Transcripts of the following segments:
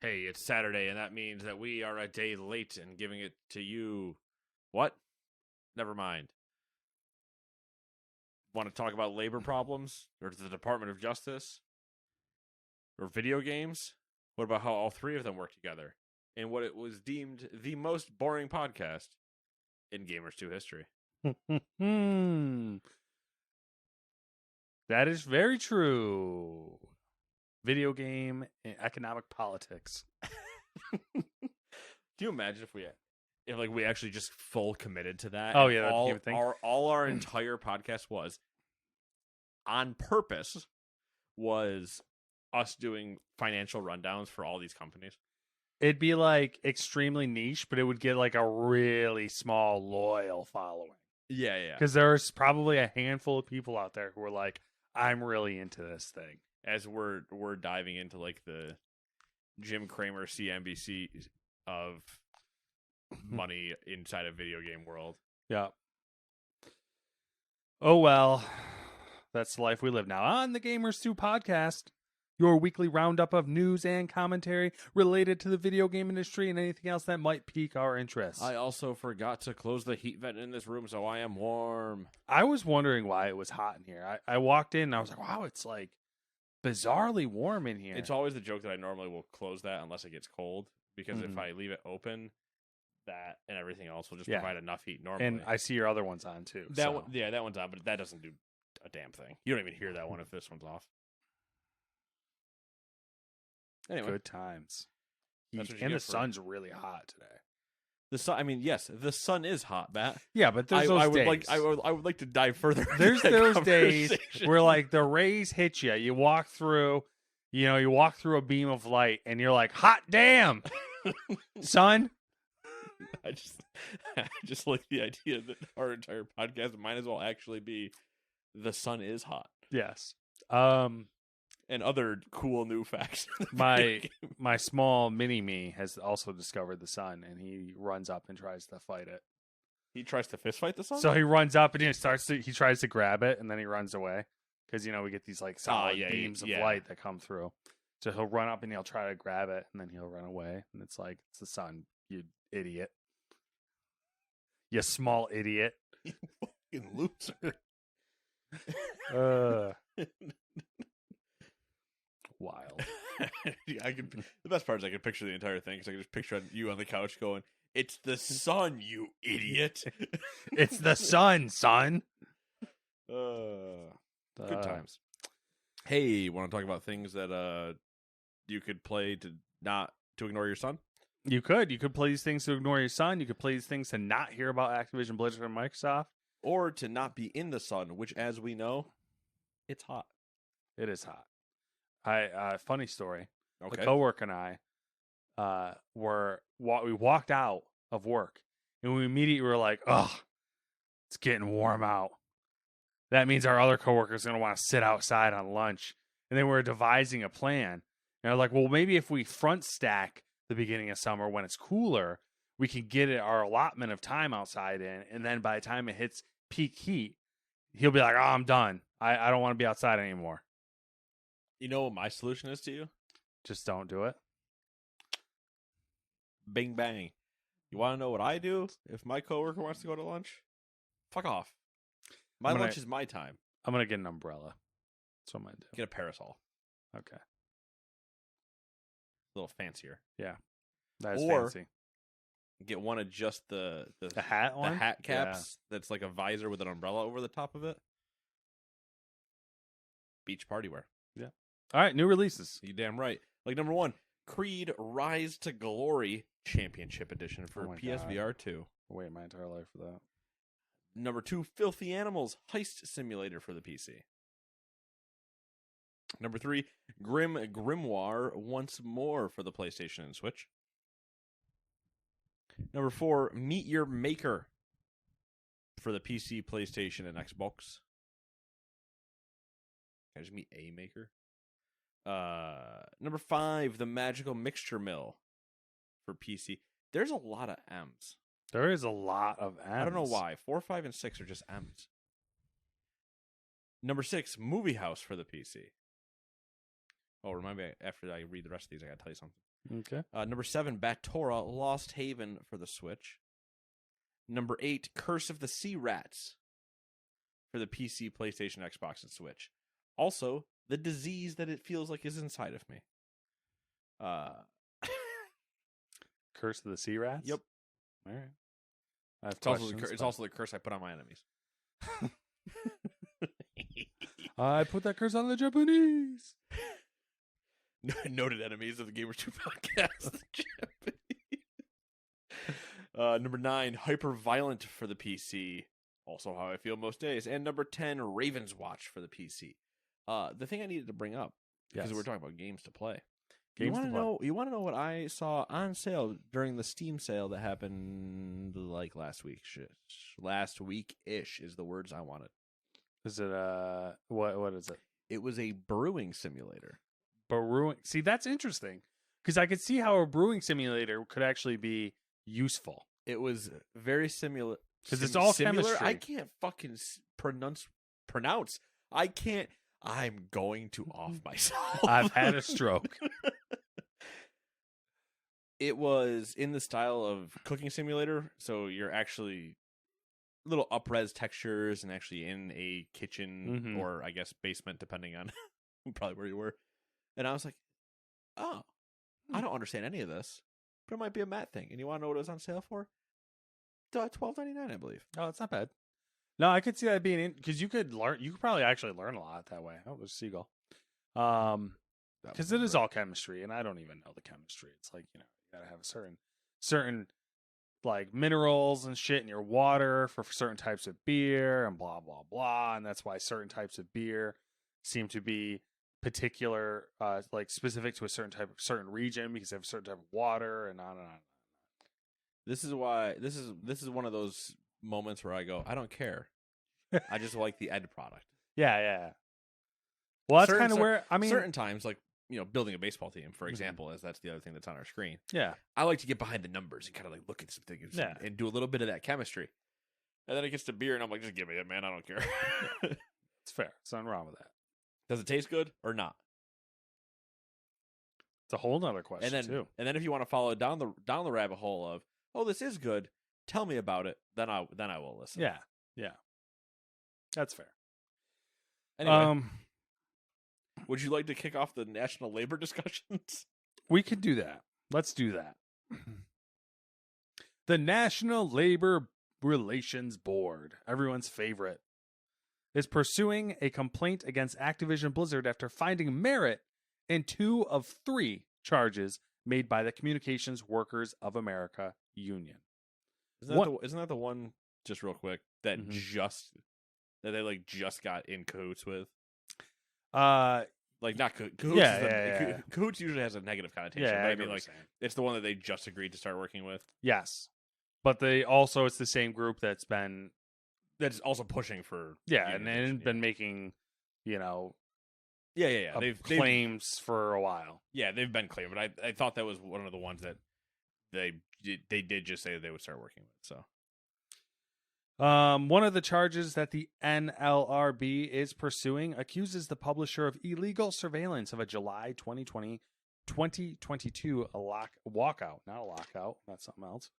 Hey, it's Saturday, and that means that we are a day late in giving it to you. What? Never mind. Want to talk about labor problems? Or the Department of Justice? Or video games? What about how all three of them work together? And what it was deemed the most boring podcast in Gamers 2 history. That is very true. Video game and economic politics. Can you imagine if we actually just full committed to that? Oh, and yeah, that became a thing. all our entire podcast was on purpose was us doing financial rundowns for all these companies. It'd be like extremely niche, but it would get like a really small loyal following. Yeah. Because there's probably a handful of people out there who are like, I'm really into this thing. As we're diving into like the Jim Cramer CNBC of money inside a video game world. Yeah. Oh, well, that's the life we live now. On the Gamers 2 podcast, your weekly roundup of news and commentary related to the video game industry and anything else that might pique our interest. I also forgot to close the heat vent in this room, so I am warm. I was wondering why it was hot in here. I walked in and I was like, wow, it's like bizarrely warm in here. It's always the joke that I normally will close that unless it gets cold, because if I leave it open, that and everything else will just provide enough heat normally. And I see your other one's on too. That one's on, but that doesn't do a damn thing. You don't even hear that one if this one's off. Anyway, good times. That's what you And get the sun's really hot today. The sun. I mean, yes, the sun is hot, Matt. Yeah, but there's those days. I would like to dive further. There's those days where like the rays hit you. You walk through a beam of light, and you're like, hot damn, sun. I just like the idea that our entire podcast might as well actually be the sun is hot. Yes. And other cool new facts. My small mini me has also discovered the sun, and he runs up and tries to fight it. He tries to fist fight the sun? So he runs up and he tries to grab it, and then he runs away. Because, we get these like solid beams of light that come through. So he'll run up and he'll try to grab it, and then he'll run away. And it's like, it's the sun, you idiot. You small idiot. You fucking loser. Wild. The best part is I can picture the entire thing, because I can just picture you on the couch going, "It's the sun, you idiot." It's the sun, son. Good times. Hey, want to talk about things that you could play to ignore your son? You could play these things to ignore your son. You could play these things to not hear about Activision, Blizzard, and Microsoft, or to not be in the sun, which, as we know, it's hot. It is hot. Funny story. Okay. A coworker and I we walked out of work, and we immediately were like, "Oh, it's getting warm out." That means our other coworker's going to want to sit outside on lunch. And then we're devising a plan. And they're like, well, maybe if we front stack the beginning of summer when it's cooler, we can get our allotment of time outside in. And then by the time it hits peak heat, he'll be like, oh, I'm done. I don't want to be outside anymore. You know what my solution is to you? Just don't do it. Bing, bang. You want to know what I do if my coworker wants to go to lunch? Fuck off. My lunch is my time. I'm going to get an umbrella. That's what I'm going to do. Get a parasol. Okay. A little fancier. Yeah. That's or fancy. Get one of just the hat one? The hat caps that's like a visor with an umbrella over the top of it. Beach party wear. Yeah. All right, new releases. You damn right. Like number 1, Creed Rise to Glory Championship Edition for PSVR 2. I'll wait my entire life for that. Number 2, Filthy Animals Heist Simulator for the PC. Number 3, Grim Grimoire once more for the PlayStation and Switch. Number 4, Meet Your Maker for the PC, PlayStation, and Xbox. Can I just meet a maker? Number 5, The Magical Mixture Mill for PC. There's a lot of M's. There is a lot of M's. I don't know why. 4, 5, and 6 are just M's. Number 6, Movie House for the PC. Oh, remind me after I read the rest of these, I gotta tell you something. Okay. Number 7, Batora Lost Haven for the Switch. Number 8, Curse of the Sea Rats for the PC, PlayStation, Xbox, and Switch. Also, the disease that it feels like is inside of me. Curse of the Sea Rats? Yep. All right. I have It's also the curse I put on my enemies. I put that curse on the Japanese. Noted enemies of the Gamers 2 podcast. The Japanese. Number 9, Hyper Violent for the PC. Also how I feel most days. And number 10, Raven's Watch for the PC. The thing I needed to bring up, because we're talking about games to play. You want to know what I saw on sale during the Steam sale that happened like last week? Last week-ish is the words I wanted. Is it what is it? It was a brewing simulator. Brewing. See, that's interesting because I could see how a brewing simulator could actually be useful. It was very similar because it's all similar. chemistry. I can't fucking pronounce. I can't. I'm going to off myself. I've had a stroke. It was in the style of cooking simulator, so you're actually little up-res textures and actually in a kitchen or I guess basement, depending on probably where you were. And I was like, oh, I don't understand any of this, but it might be a Matt thing. And you want to know what it was on sale for? $12.99, I believe. Oh, it's not bad. No, I could see that being in because you could probably actually learn a lot that way. Oh, there's Seagull. Because it is all chemistry, and I don't even know the chemistry. It's like, you gotta have a certain like minerals and shit in your water for certain types of beer and blah blah blah, and that's why certain types of beer seem to be particular, like specific to a certain region because they have a certain type of water and on and on. This is why this is one of those moments where I go, I don't care. I just like the end product. Yeah. Well, that's kind of where I mean, certain times, like building a baseball team, for example, as that's the other thing that's on our screen. Yeah, I like to get behind the numbers and kind of like look at some things and do a little bit of that chemistry. And then it gets to beer, and I'm like, just give me it, man. I don't care. It's fair. There's nothing wrong with that. Does it taste good or not? It's a whole nother question too. And then if you want to follow down the rabbit hole of, oh, this is good, tell me about it. Then I will listen. Yeah, that's fair. Anyway, would you like to kick off the national labor discussions? We could do that. Let's do that. The National Labor Relations Board, everyone's favorite, is pursuing a complaint against Activision Blizzard after finding merit in 2 of 3 charges made by the Communications Workers of America Union. Isn't that the one, just real quick, that that they just got in cahoots with? Like not cahoots. Yeah. Cahoots usually has a negative connotation. Yeah, but I mean, like it's the one that they just agreed to start working with. Yes, but it's the same group that's also pushing for and been making they've claims for a while. Yeah, they've been claiming, but I thought that was one of the ones that they did just say that they would start working with. So. One of the charges that the NLRB is pursuing accuses the publisher of illegal surveillance of a July 2022 walkout. Not a lockout. That's something else.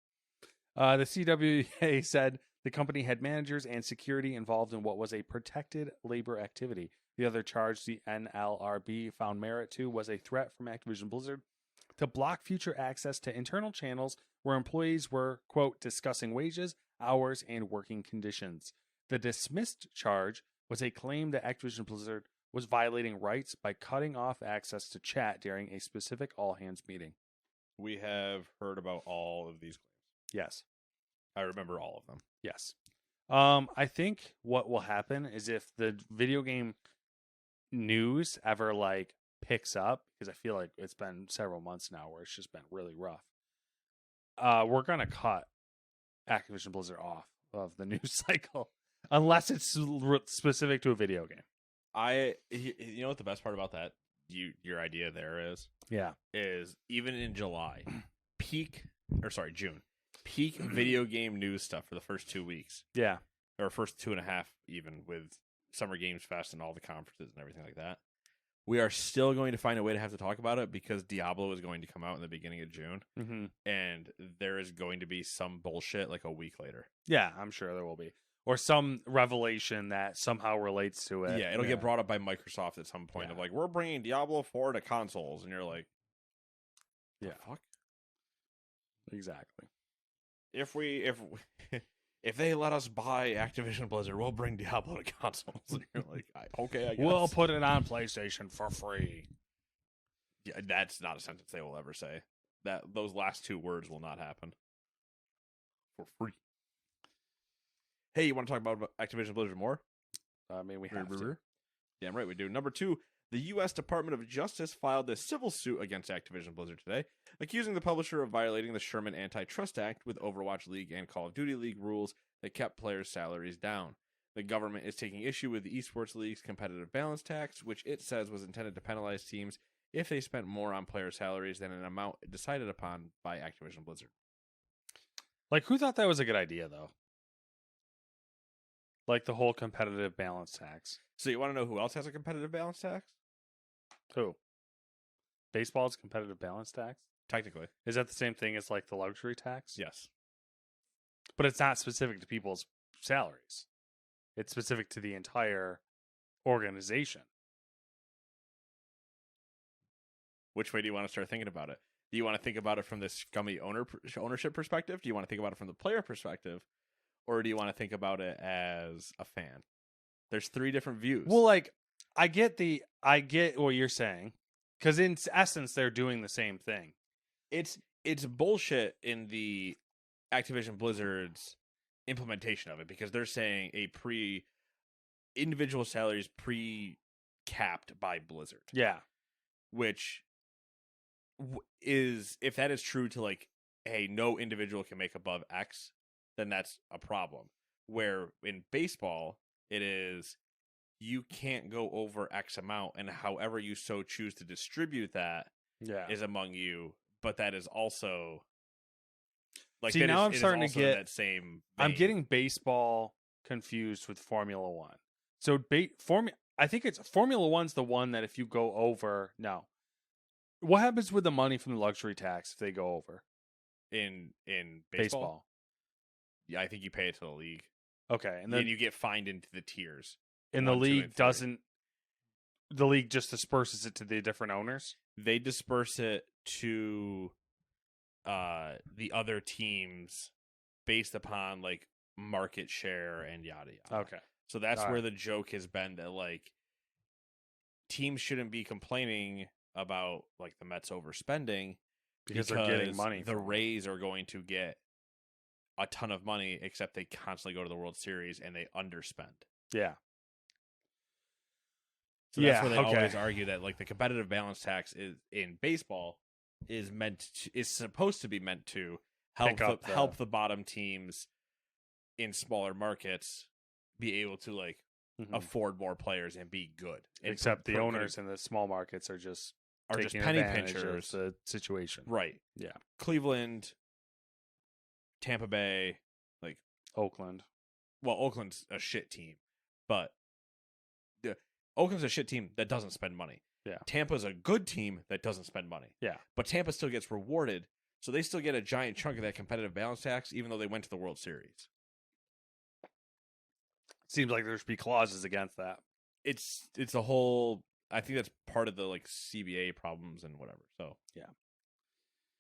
The CWA said the company had managers and security involved in what was a protected labor activity. The other charge the NLRB found merit to was a threat from Activision Blizzard to block future access to internal channels where employees were, quote, discussing wages, hours, and working conditions. The dismissed charge was a claim that Activision Blizzard was violating rights by cutting off access to chat during a specific all-hands meeting. We have heard about all of these claims. Yes. I remember all of them. Yes. I think what will happen is if the video game news ever picks up, because I feel like it's been several months now where it's just been really rough, we're going to cut Activision Blizzard off of the news cycle unless it's specific to a video game. You know what the best part about that, your idea there is? Yeah. Is even in June, peak video game news stuff for the first 2 weeks. Yeah. Or first 2.5 even, with Summer Games Fest and all the conferences and everything like that. We are still going to find a way to have to talk about it because Diablo is going to come out in the beginning of June, and there is going to be some bullshit like a week later. Yeah, I'm sure there will be. Or some revelation that somehow relates to it. Yeah, it'll get brought up by Microsoft at some point of like, we're bringing Diablo 4 to consoles, and you're like, fuck? Exactly. If they let us buy Activision Blizzard, we'll bring Diablo to consoles. And you're like, okay, I guess. We'll put it on PlayStation for free. Yeah, that's not a sentence they will ever say. Those last two words will not happen. For free. Hey, you want to talk about Activision Blizzard more? I mean, we have to. Damn right we do. Number 2, the U.S. Department of Justice filed a civil suit against Activision Blizzard today, accusing the publisher of violating the Sherman Antitrust Act with Overwatch League and Call of Duty League rules that kept players' salaries down. The government is taking issue with the Esports League's competitive balance tax, which it says was intended to penalize teams if they spent more on player salaries than an amount decided upon by Activision Blizzard. Like, who thought that was a good idea, though? Like the whole competitive balance tax. So you want to know who else has a competitive balance tax? Who? Baseball's competitive balance tax? Technically. Is that the same thing as like the luxury tax? Yes. But it's not specific to people's salaries. It's specific to the entire organization. Which way do you want to start thinking about it? Do you want to think about it from the scummy ownership perspective? Do you want to think about it from the player perspective? Or do you want to think about it as a fan? There's 3 different views. Well, like, I get what you're saying. Because in essence, they're doing the same thing. It's bullshit in the Activision Blizzard's implementation of it, because they're saying individual salaries pre-capped by Blizzard. Yeah. Which is, if that is true to like, hey, no individual can make above X, then that's a problem. Where in baseball, it is you can't go over X amount, and however you so choose to distribute that is among you. But that is also like, see, now I'm starting to get that same vein. I'm getting baseball confused with Formula One. So I think it's Formula One's the one that if you go over, no. What happens with the money from the luxury tax if they go over in baseball? Yeah, I think you pay it to the league. Okay, and then you get fined into the tiers. And the league doesn't. The league just disperses it to the different owners. They disperse it to the other teams based upon like market share and yada yada. Okay, so that's where the joke has been that like teams shouldn't be complaining about like the Mets overspending because they're getting money. The Rays are going to get a ton of money, except they constantly go to the World Series and they underspend. Yeah. So that's where they always argue that like the competitive balance tax is in baseball is supposed to be meant to help the bottom teams in smaller markets be able to like afford more players and be good. Except the owners in the small markets are just penny pinchers of the situation. Right. Yeah. Cleveland, Tampa Bay, like Oakland. Well, Oakland's a shit team, but Oakland's a shit team that doesn't spend money. Yeah. Tampa's a good team that doesn't spend money. Yeah. But Tampa still gets rewarded, so they still get a giant chunk of that competitive balance tax, even though they went to the World Series. Seems like there should be clauses against that. It's a whole. I think that's part of the like CBA problems and whatever. So yeah,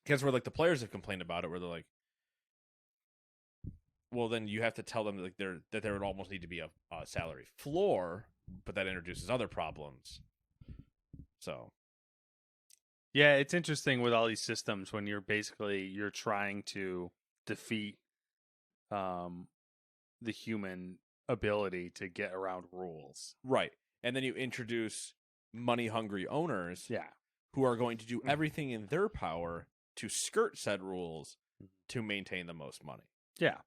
because where like the players have complained about it, where they're like, well, then you have to tell them like that there would almost need to be a salary floor, but that introduces other problems. So, yeah, it's interesting with all these systems when you're trying to defeat the human ability to get around rules. Right. And then you introduce money-hungry owners who are going to do everything in their power to skirt said rules to maintain the most money. Yeah.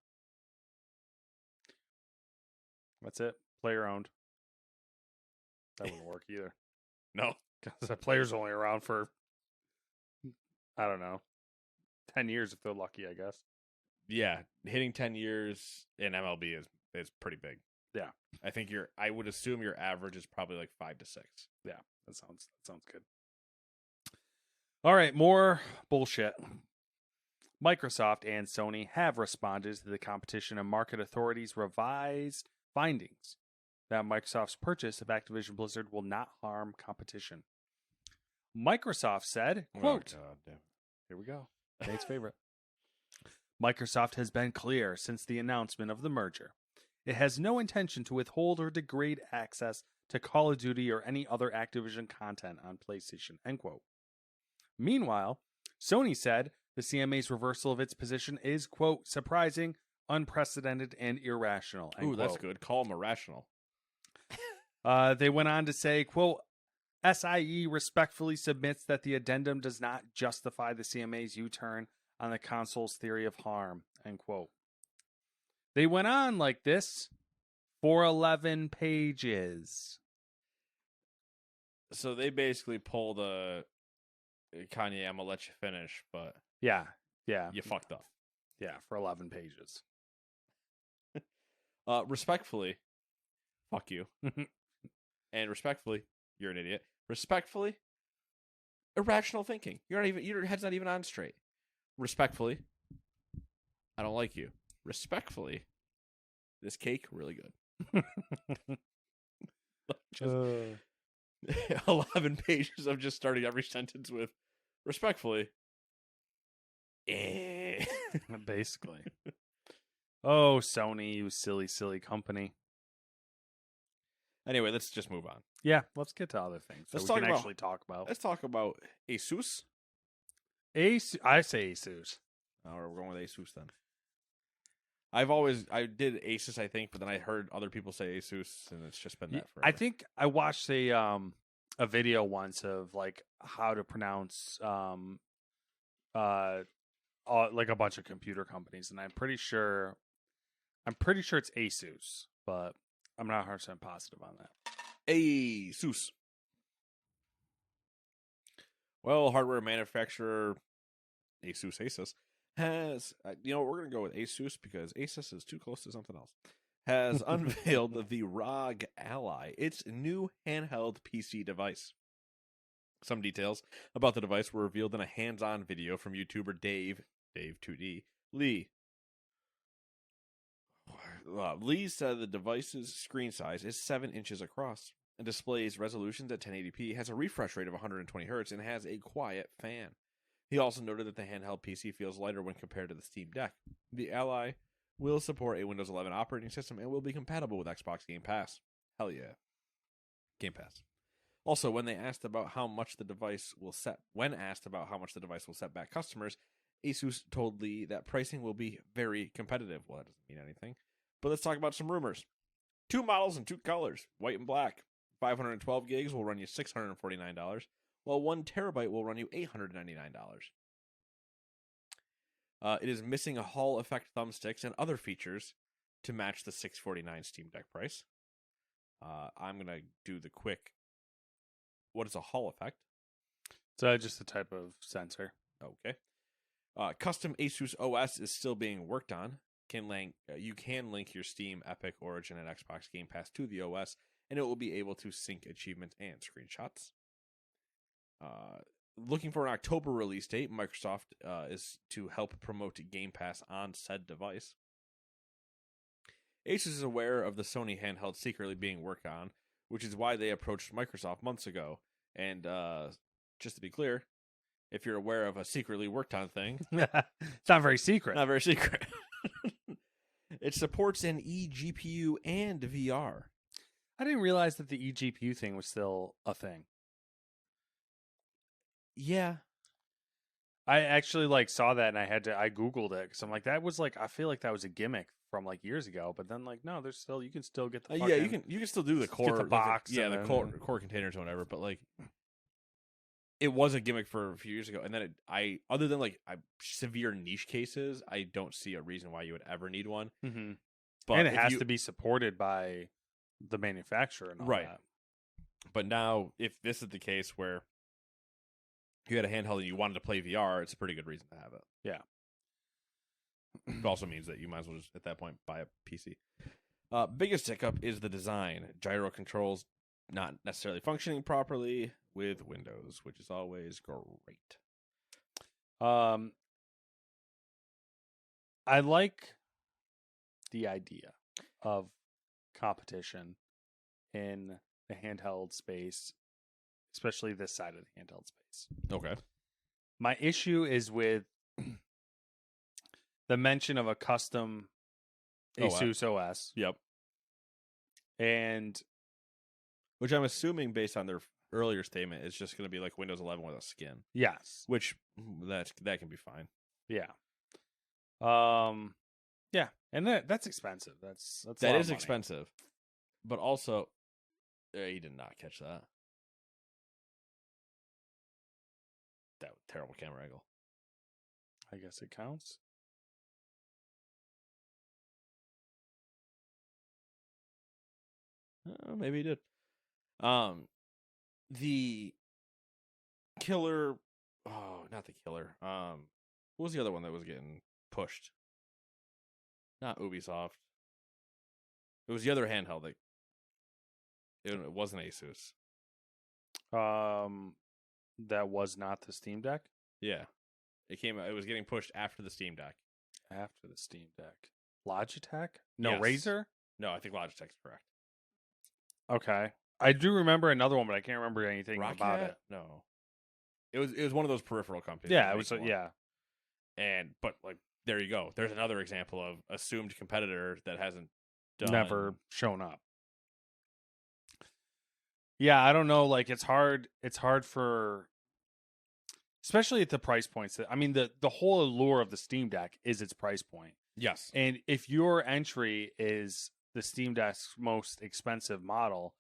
That's it. Player-owned. That wouldn't work either. No. Because the player's only around for, I don't know, 10 years if they're lucky, I guess. Yeah. Hitting 10 years in MLB is pretty big. Yeah. I think I would assume your average is probably like 5 to 6. Yeah. That sounds good. All right, more bullshit. Microsoft and Sony have responded to the Competition and Market Authority's revised findings that Microsoft's purchase of Activision Blizzard will not harm competition. Microsoft said, quote, Oh, God damn. Here we go. Nate's favorite. Microsoft has been clear since the announcement of the merger. It has no intention to withhold or degrade access to Call of Duty or any other Activision content on PlayStation, end quote. Meanwhile, Sony said the CMA's reversal of its position is, quote, surprising, unprecedented, and irrational, end Ooh, quote. that's good. Call them irrational. They went on to say, quote, SIE respectfully submits that the addendum does not justify the CMA's U-turn on the console's theory of harm, end quote. They went on like this for 11 pages. So they basically pulled a Kanye, I'm going to let you finish, but Yeah. you fucked up. Yeah, for 11 pages. Respectfully, fuck you. And respectfully, you're an idiot. Respectfully, irrational thinking. Your head's not even on straight. Respectfully, I don't like you. Respectfully, this cake really good. Just 11 pages of just starting every sentence with respectfully. Basically. Oh, Sony, you silly company. Anyway, let's just move on. Yeah, let's get to other things that Let's we talk can about- actually talk about. Let's talk about Asus. I say Asus. We're going with Asus then. I did Asus, I think, but then I heard other people say Asus, and it's just been that forever. I think I watched a video once of like how to pronounce like a bunch of computer companies, and I'm pretty sure it's Asus, but I'm not 100% positive on that. Asus. Well, hardware manufacturer Asus has, we're going to go with Asus because Asus is too close to something else, has unveiled the ROG Ally, its new handheld PC device. Some details about the device were revealed in a hands-on video from YouTuber Dave 2D Lee. Lee said the device's screen size is 7 inches across and displays resolutions at 1080p, has a refresh rate of 120 Hz, and has a quiet fan. He also noted that the handheld PC feels lighter when compared to the Steam Deck. The Ally will support a Windows 11 operating system and will be compatible with Xbox Game Pass. Hell yeah. Game Pass. Also, when asked about how much the device will set back customers, Asus told Lee that pricing will be very competitive. Well, that doesn't mean anything. But let's talk about some rumors. 2 models in 2 colors, white and black. 512 gigs will run you $649, while 1 terabyte will run you $899. It is missing a Hall effect thumbsticks and other features to match the $649 Steam Deck price. I'm going to do the quick. What is a Hall effect? So just a type of sensor. Okay. Custom Asus OS is still being worked on. You can link your Steam, Epic, Origin, and Xbox Game Pass to the OS, and it will be able to sync achievements and screenshots. Looking for an October release date, Microsoft is to help promote Game Pass on said device. Asus is aware of the Sony handheld secretly being worked on, which is why they approached Microsoft months ago. And just to be clear, if you're aware of a secretly worked on thing, it's not very secret. Not very secret. It supports an eGPU and VR. I didn't realize that the eGPU thing was still a thing. Yeah. I actually saw that and I Googled it because I'm like, that was I feel like that was a gimmick from years ago, but then no, you can still get the you can still do the core, get the box, the core containers or whatever, but it was a gimmick for a few years ago, and then other than severe niche cases, I don't see a reason why you would ever need one. Mm-hmm. But and it has to be supported by the manufacturer and all that. But now, if this is the case where you had a handheld and you wanted to play VR, it's a pretty good reason to have it. Yeah. It also means that you might as well just, at that point, buy a PC. Biggest hiccup is the design. Gyro controls not necessarily functioning properly with Windows, which is always great. I like the idea of competition in the handheld space, especially this side of the handheld space. Okay. My issue is with the mention of a custom Asus OS. Yep. And which I'm assuming, based on their earlier statement, is just going to be like Windows 11 with a skin. Yes. Which that can be fine. Yeah. Yeah, and that's expensive. That's that is expensive. But also, you did not catch that. That terrible camera angle. I guess it counts. Maybe he did. The killer. Oh, not the killer. What was the other one that was getting pushed? Not Ubisoft. It was the other handheld that. It wasn't Asus. That was not the Steam Deck. Yeah, it was getting pushed after the Steam Deck. After the Steam Deck, Logitech? No, yes. Razer? No, I think Logitech's correct. Okay, I do remember another one, but I can't remember anything about it. No, it was one of those peripheral companies. Yeah, it was. Yeah, but like there you go. There's another example of assumed competitor that hasn't never shown up. Yeah, I don't know. Like it's hard. It's hard for, especially at the price points. I mean, the whole allure of the Steam Deck is its price point. Yes, and if your entry is the Steam Deck's most expensive model,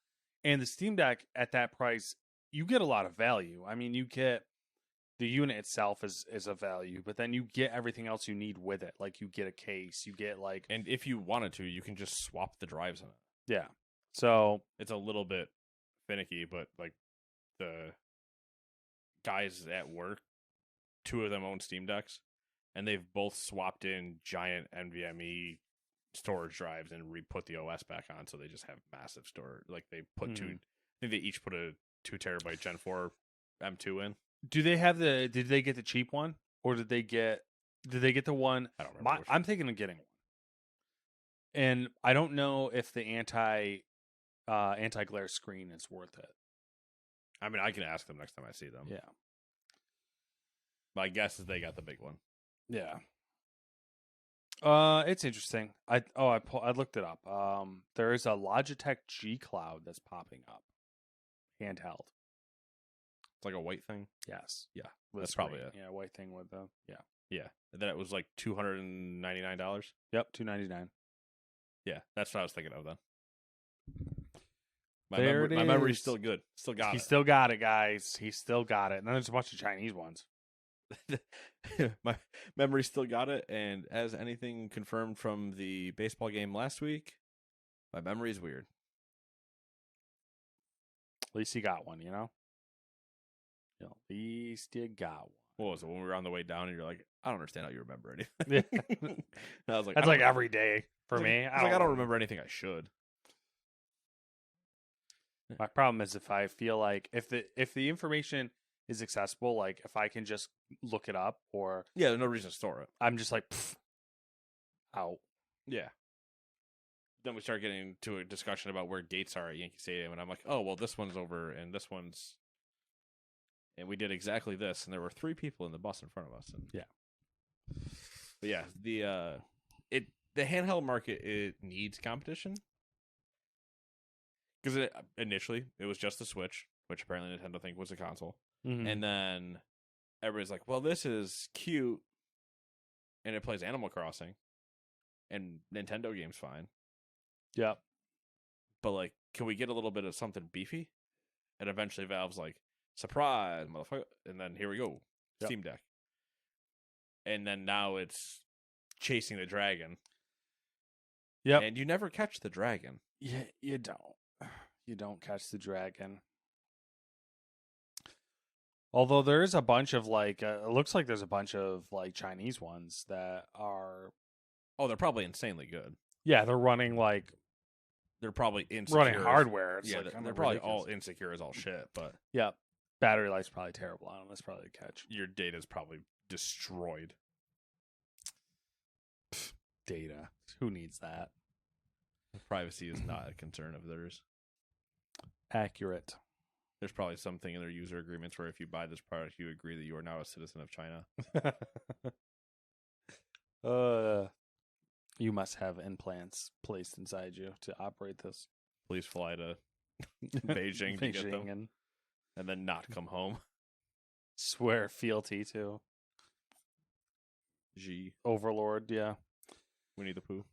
and the Steam Deck at that price, you get a lot of value. I mean, you get the unit itself is a value, but then you get everything else you need with it. Like you get a case, you get like, and if you wanted to, you can just swap the drives in it. Yeah, so it's a little bit finicky, but like the guys at work, 2 of them own Steam Decks, and they've both swapped in giant NVMe storage drives and re-put the OS back on, so they just have massive storage. Like they put two. I think they each put a 2 terabyte Gen 4 M2 in. Do they have the? Did they get the cheap one, or did they get the one? I don't remember. I'm thinking of getting one, and I don't know if the anti-glare screen is worth it. I mean, I can ask them next time I see them. Yeah. My guess is they got the big one. Yeah. It's interesting. I looked it up. There is a Logitech G Cloud that's popping up, handheld. It's like a white thing. Yes. Yeah. That's probably it. Yeah, white thing with the Yeah. And then it was like $299. Yep, $299. Yeah, that's what I was thinking of then. My memory's still good. Still got it. He still got it, guys. He still got it. And then there's a bunch of Chinese ones. My memory still got it, and as anything confirmed from the baseball game last week, my memory's weird. At least he got one, you know? At least you got one. What was it, when we were on the way down and you're like, I don't understand how you remember anything? Yeah. And I was like, that's like every day for me. I don't remember anything I should. My problem is if I feel like if the information is accessible, like if I can just look it up, or yeah, there's no reason to store it. I'm just like out. Yeah. Then we start getting to a discussion about where gates are at Yankee Stadium, and I'm like, oh well, this one's over, and this one's, and we did exactly this, and there were 3 people in the bus in front of us. And yeah, but yeah, the handheld market, it needs competition. Because initially, it was just the Switch, which apparently Nintendo think was a console. Mm-hmm. And then everybody's like, well, this is cute, and it plays Animal Crossing, and Nintendo game's fine. Yep. But, like, can we get a little bit of something beefy? And eventually Valve's like, surprise, motherfucker. And then here we go, Steam Deck. And then now it's chasing the dragon. Yep. And you never catch the dragon. Yeah, you don't. You don't catch the dragon. Although there is a bunch of like, it looks like there's a bunch of like Chinese ones that are. Oh, they're probably insanely good. Yeah, they're running like they're probably insecure. running hardware. It's Yeah, like, they're probably all insecure as all shit, but yeah. Battery life's probably terrible on them. That's probably the catch. your data's probably destroyed. Data. Who needs that? Privacy is not a concern of theirs. Accurate. There's probably something in their user agreements where if you buy this product, you agree that you are now a citizen of China. You must have implants placed inside you to operate this. Please fly to Beijing to get them, and then not come home. Swear fealty to G. Overlord, yeah. Winnie the Pooh.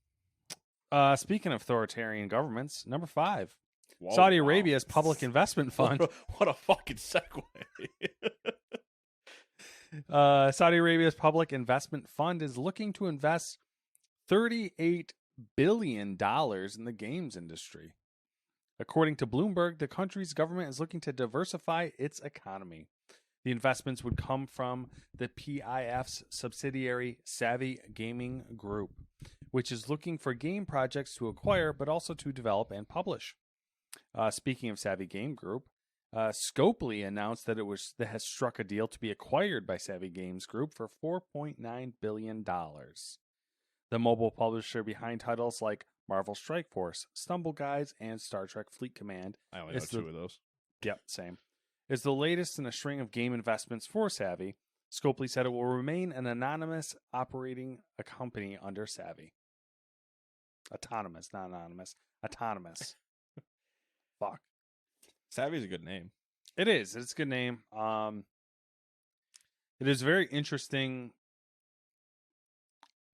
Speaking of authoritarian governments, number 5. Whoa, Saudi wow. Arabia's public investment fund. What a fucking segue. Saudi Arabia's public investment fund is looking to invest $38 billion in the games industry. According to Bloomberg, the country's government is looking to diversify its economy. The investments would come from the PIF's subsidiary Savvy Gaming Group, which is looking for game projects to acquire, but also to develop and publish. Speaking of Savvy Game Group, Scopely announced that it has struck a deal to be acquired by Savvy Games Group for $4.9 billion. The mobile publisher behind titles like Marvel Strike Force, Stumble Guys, and Star Trek Fleet Command. I only know 2 of those. Yep, same. Is the latest in a string of game investments for Savvy. Scopely said it will remain an anonymous operating a company under Savvy. Autonomous, not anonymous. Autonomous. Fuck. Savvy's a good name. It is. It's a good name. It is a very interesting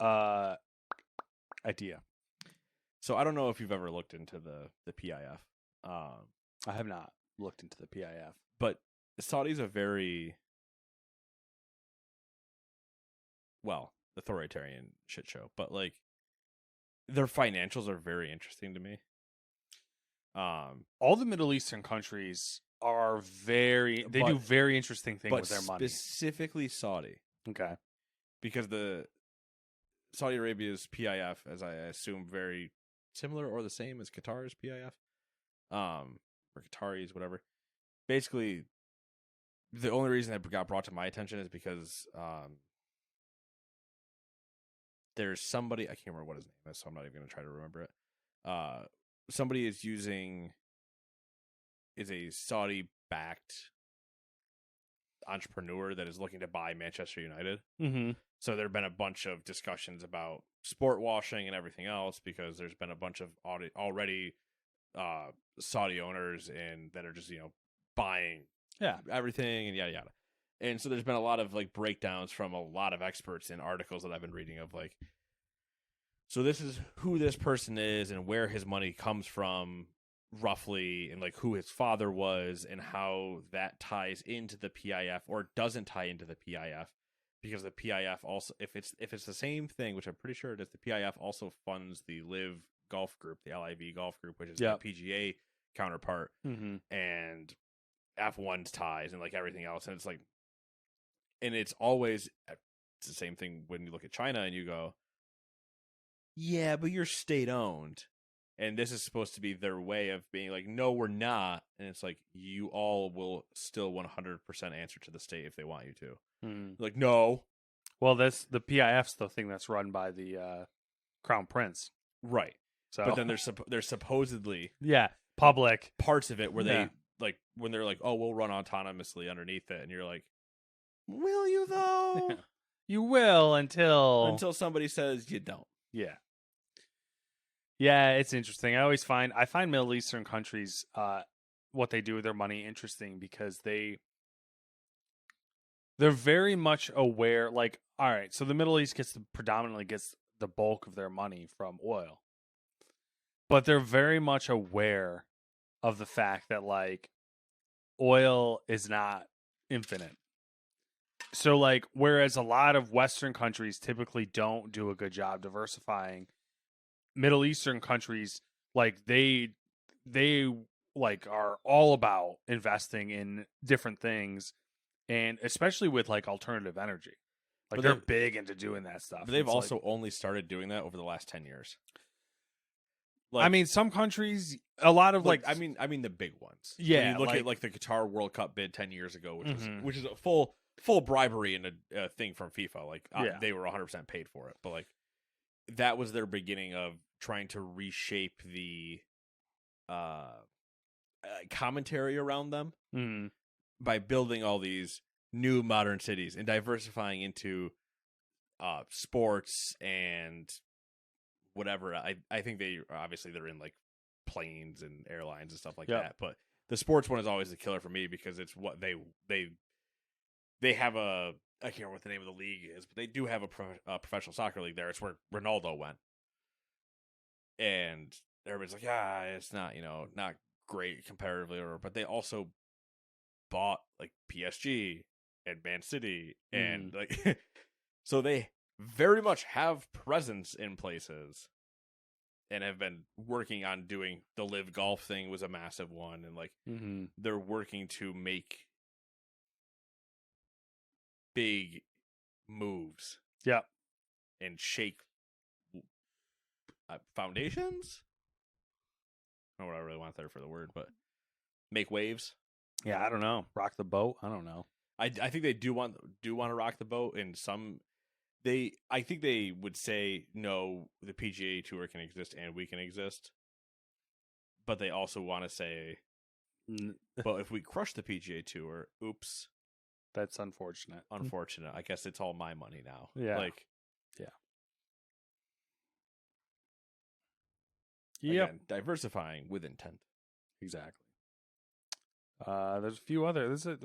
idea. So I don't know if you've ever looked into the PIF. I have not looked into the PIF. But Saudi's a very, authoritarian shit show. But, like, their financials are very interesting to me. All the Middle Eastern countries are do very interesting things with their money. Specifically Saudi. Okay. Because the Saudi Arabia's PIF, as I assume, very similar or the same as Qatar's PIF. Or Qatari's, whatever. Basically, the only reason that got brought to my attention is because there's somebody, I can't remember what his name is, so I'm not even going to try to remember it. Somebody is a Saudi-backed entrepreneur that is looking to buy Manchester United. Mm-hmm. So there have been a bunch of discussions about sport washing and everything else because there's been a bunch of already Saudi owners that are just, buying everything and yada yada. And so there's been a lot of like breakdowns from a lot of experts in articles that I've been reading of like, so this is who this person is and where his money comes from roughly, and like who his father was and how that ties into the PIF or doesn't tie into the PIF, because the PIF also, if it's the same thing, which I'm pretty sure it is, the PIF also funds the Live Golf Group, the LIV Golf Group, which is the PGA counterpart, and F1's ties and like everything else. And it's like, and it's the same thing when you look at China and you go, yeah, but you're state owned. And this is supposed to be their way of being like, no, we're not. And it's like, you all will still 100% answer to the state if they want you to. Like, no. Well, the PIF's the thing that's run by the Crown Prince. Right. So, but then there's supposedly public parts of it where they like when they're like, oh, we'll run autonomously underneath it, and you're like, will you though? You will until somebody says you don't. Yeah, it's interesting. I find Middle Eastern countries what they do with their money interesting because they're very much aware. Like, all right, so the Middle East predominantly gets the bulk of their money from oil. But they're very much aware of the fact that, like, oil is not infinite. So, like, whereas a lot of Western countries typically don't do a good job diversifying, Middle Eastern countries, like, they like, are all about investing in different things, and especially with, like, alternative energy. Like, but they're big into doing that stuff. But they've also only started doing that over the last 10 years. Like, I mean, some countries, a lot of I mean the big ones. Yeah, you look like- at like the Qatar World Cup bid 10 years ago, Mhm. which is a full bribery and a thing from FIFA. Like Yeah. they were 100% paid for it, but like that was their beginning of trying to reshape the commentary around them Mhm. by building all these new modern cities and diversifying into sports and whatever. I think they're in like planes and airlines and stuff like Yep. that. But the sports one is always the killer for me because it's what they have a, I can't remember what the name of the league is, but they do have a professional soccer league there. It's where Ronaldo went, and everybody's like, yeah, it's not not great comparatively, but they also bought like PSG and Man City and like so they very much have presence in places and have been working on doing the live golf thing was a massive one, and like they're working to make big moves. Yeah. And shake foundations. I don't know what I really want there for the word, but make waves. Yeah, I don't know. Rock the boat. I don't know. I think they do want to rock the boat, and I think they would say no, the PGA Tour can exist and we can exist, but they also want to say, but if we crush the PGA Tour, oops, that's unfortunate. Unfortunate. I guess it's all my money now. Yeah. Like, yeah. Again, diversifying with intent. Exactly. There's a few other. This is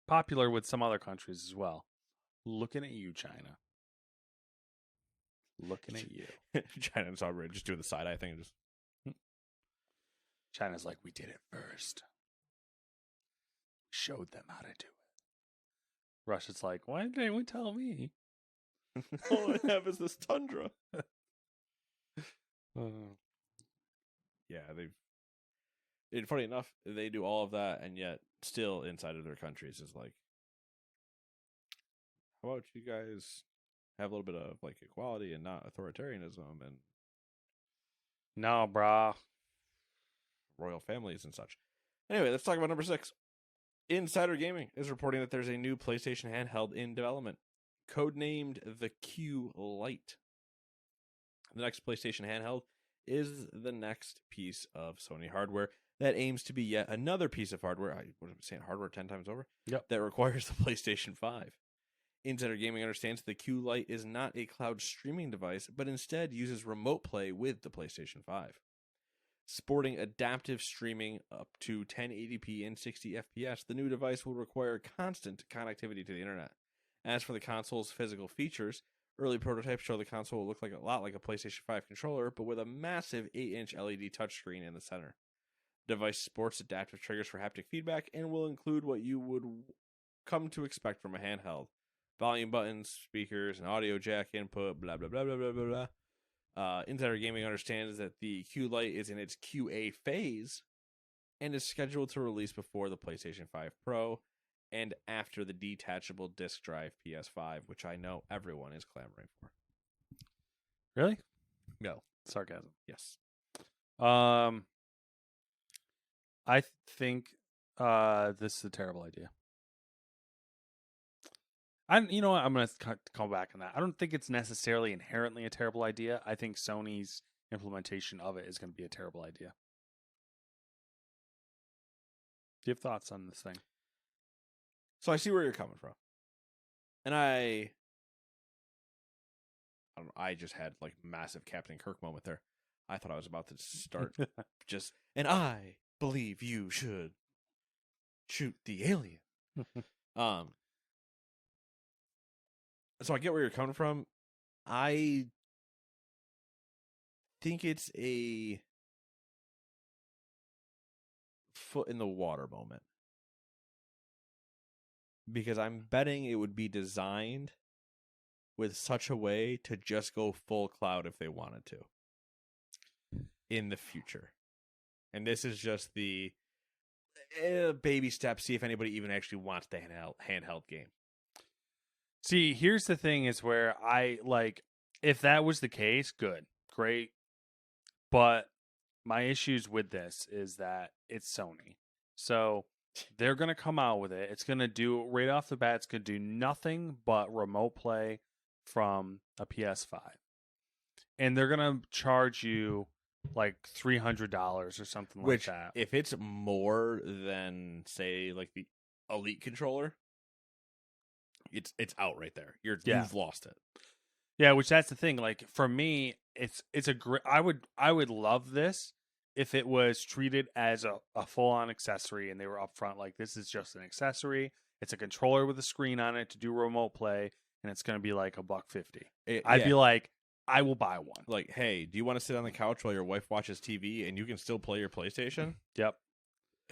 popular with some other countries as well. Looking at you, China. Looking at you. China's already just doing the side eye thing. China's like, we did it first. Showed them how to do it. Russia's like, why didn't anyone tell me? All I have is this tundra. Yeah, and funny enough, they do all of that, and yet still inside of their countries is like, how about you guys have a little bit of like equality and not authoritarianism and no, brah, royal families and such. Anyway, let's talk about number 6. Insider Gaming is reporting that there's a new PlayStation handheld in development, codenamed the Q Lite. The next PlayStation handheld is the next piece of Sony hardware that aims to be yet another piece of hardware. What am I saying? Hardware 10 times over? Yep. That requires the PlayStation 5. Insider Gaming understands the Q Lite is not a cloud streaming device, but instead uses remote play with the PlayStation 5. Sporting adaptive streaming up to 1080p and 60 FPS, the new device will require constant connectivity to the internet. As for the console's physical features, early prototypes show the console will look a lot like a PlayStation 5 controller, but with a massive 8-inch LED touchscreen in the center. The device sports adaptive triggers for haptic feedback and will include what you would come to expect from a handheld. Volume buttons, speakers, an audio jack input, blah, blah, blah, blah, blah, blah, blah. Insider Gaming understands that the Q Lite is in its QA phase and is scheduled to release before the PlayStation 5 Pro and after the detachable disc drive PS5, which I know everyone is clamoring for. Really? No. Sarcasm. Yes. I think this is a terrible idea. You know what? I'm going to come back on that. I don't think it's necessarily inherently a terrible idea. I think Sony's implementation of it is going to be a terrible idea. Do you have thoughts on this thing? So I see where you're coming from. And I just had like massive Captain Kirk moment there. I thought I was about to start and I believe you should shoot the alien. So I get where you're coming from. I think it's a foot in the water moment. Because I'm betting it would be designed with such a way to just go full cloud if they wanted to in the future. And this is just the baby step, see if anybody even actually wants the handheld game. See, here's the thing is where I like, if that was the case, good, great. But my issues with this is that it's Sony. So they're going to come out with it. It's going to do, right off the bat, it's going to do nothing but remote play from a PS5. And they're going to charge you like $300 or something Which, like that. if it's more than, say, like the Elite controller, it's out right there. You've lost it. Yeah, which that's the thing. Like for me, it's a great. I would love this if it was treated as a full on accessory and they were upfront like this is just an accessory. It's a controller with a screen on it to do remote play, and it's going to be like $150. I'd be like, I will buy one. Like, hey, do you want to sit on the couch while your wife watches TV and you can still play your PlayStation? Yep.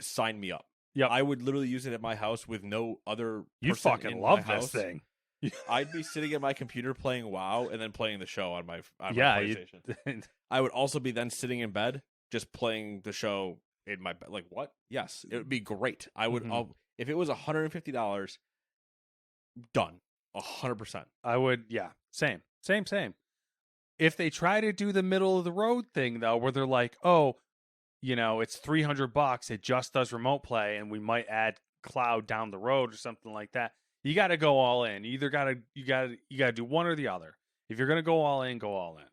Sign me up. Yep. I would literally use it at my house with no other. You fucking love this thing. I'd be sitting at my computer playing WoW and then playing the show on my PlayStation. I would also be then sitting in bed just playing the show in my bed. Like, what? Yes, it would be great. I would if it was $150, done 100%. I would. Yeah, same. If they try to do the middle of the road thing though, where they're like, oh, it's $300, it just does remote play, and we might add cloud down the road or something like that. You got to go all in. You got to do one or the other. If you're going to go all in, go all in.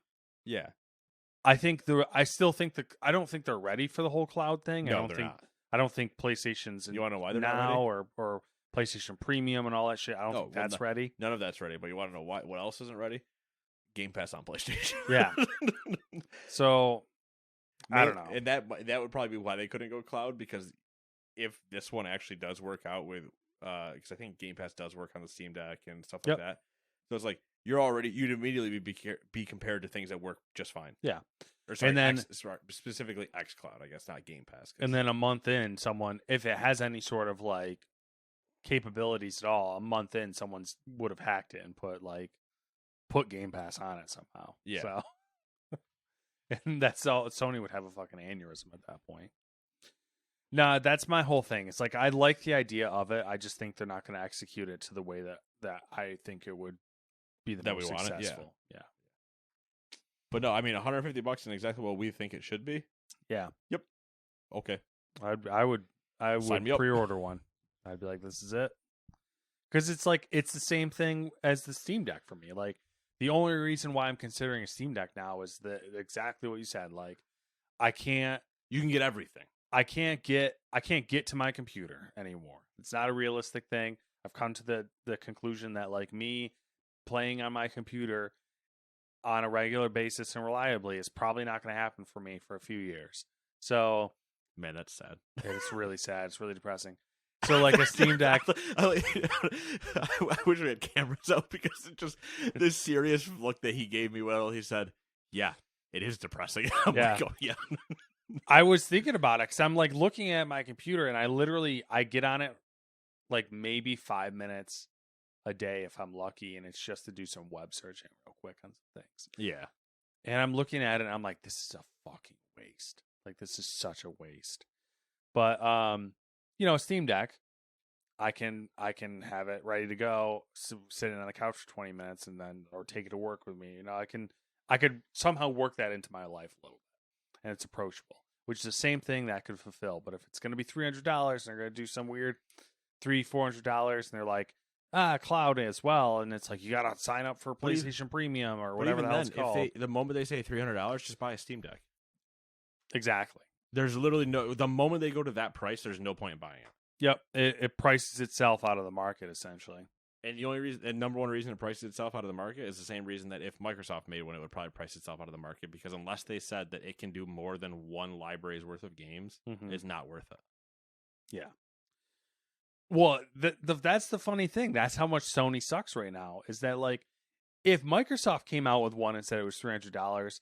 Yeah. I don't think they're ready for the whole cloud thing. No, they're not. I don't think PlayStation's you want to know why they're now not ready? or PlayStation Premium and all that shit. I don't think that's ready. None of that's ready. But you want to know what else isn't ready? Game Pass on PlayStation. Yeah. So I don't know. And that would probably be why they couldn't go cloud, because if this one actually does work out with because I think Game Pass does work on the Steam Deck and stuff like that. So it's like you'd immediately be compared to things that work just fine. Yeah. Or sorry, and then specifically xCloud, I guess, not Game Pass. And then a month in, if it has any sort of like capabilities at all, a month in, someone would have hacked it and put Game Pass on it somehow. Yeah. So, and that's all. Sony would have a fucking aneurysm at that point. No, that's my whole thing. It's like I like the idea of it. I just think they're not going to execute it to the way that I think it would be the most successful. Yeah. But no, I mean, $150 is exactly what we think it should be. Yeah. Yep. Okay. I would pre-order one. I'd be like, this is it. Because it's the same thing as the Steam Deck for me. Like, the only reason why I'm considering a Steam Deck now is exactly what you said. Like, you can get everything. I can't get to my computer anymore. It's not a realistic thing. I've come to the conclusion that like me playing on my computer on a regular basis and reliably is probably not going to happen for me for a few years. So, man, that's sad. It's really sad. It's really depressing. So like a Steam Deck. I wish we had cameras out, because it's just this serious look that he gave me when he said, yeah, it is depressing. I'm like, oh, yeah. I was thinking about it because I'm like looking at my computer and I get on it like maybe 5 minutes a day if I'm lucky, and it's just to do some web searching real quick on some things. Yeah. And I'm looking at it and I'm like, this is a fucking waste. Like, this is such a waste. But Steam Deck, I can have it ready to go, sitting on the couch for 20 minutes or take it to work with me. I could somehow work that into my life a little bit, and it's approachable, which is the same thing that I could fulfill. But if it's going to be $300 and they're going to do some weird $400 and they're like, cloud as well, and it's like you got to sign up for PlayStation Premium or whatever the hell it's called. The moment they say $300, just buy a Steam Deck. Exactly. There's literally the moment they go to that price, there's no point in buying it. Yep, it prices itself out of the market essentially. And the only reason, and number one reason it prices itself out of the market is the same reason that if Microsoft made one, it would probably price itself out of the market, because unless they said that it can do more than one library's worth of games, it's not worth it. Yeah. Well, that's the funny thing. That's how much Sony sucks right now, is that like if Microsoft came out with one and said it was $300,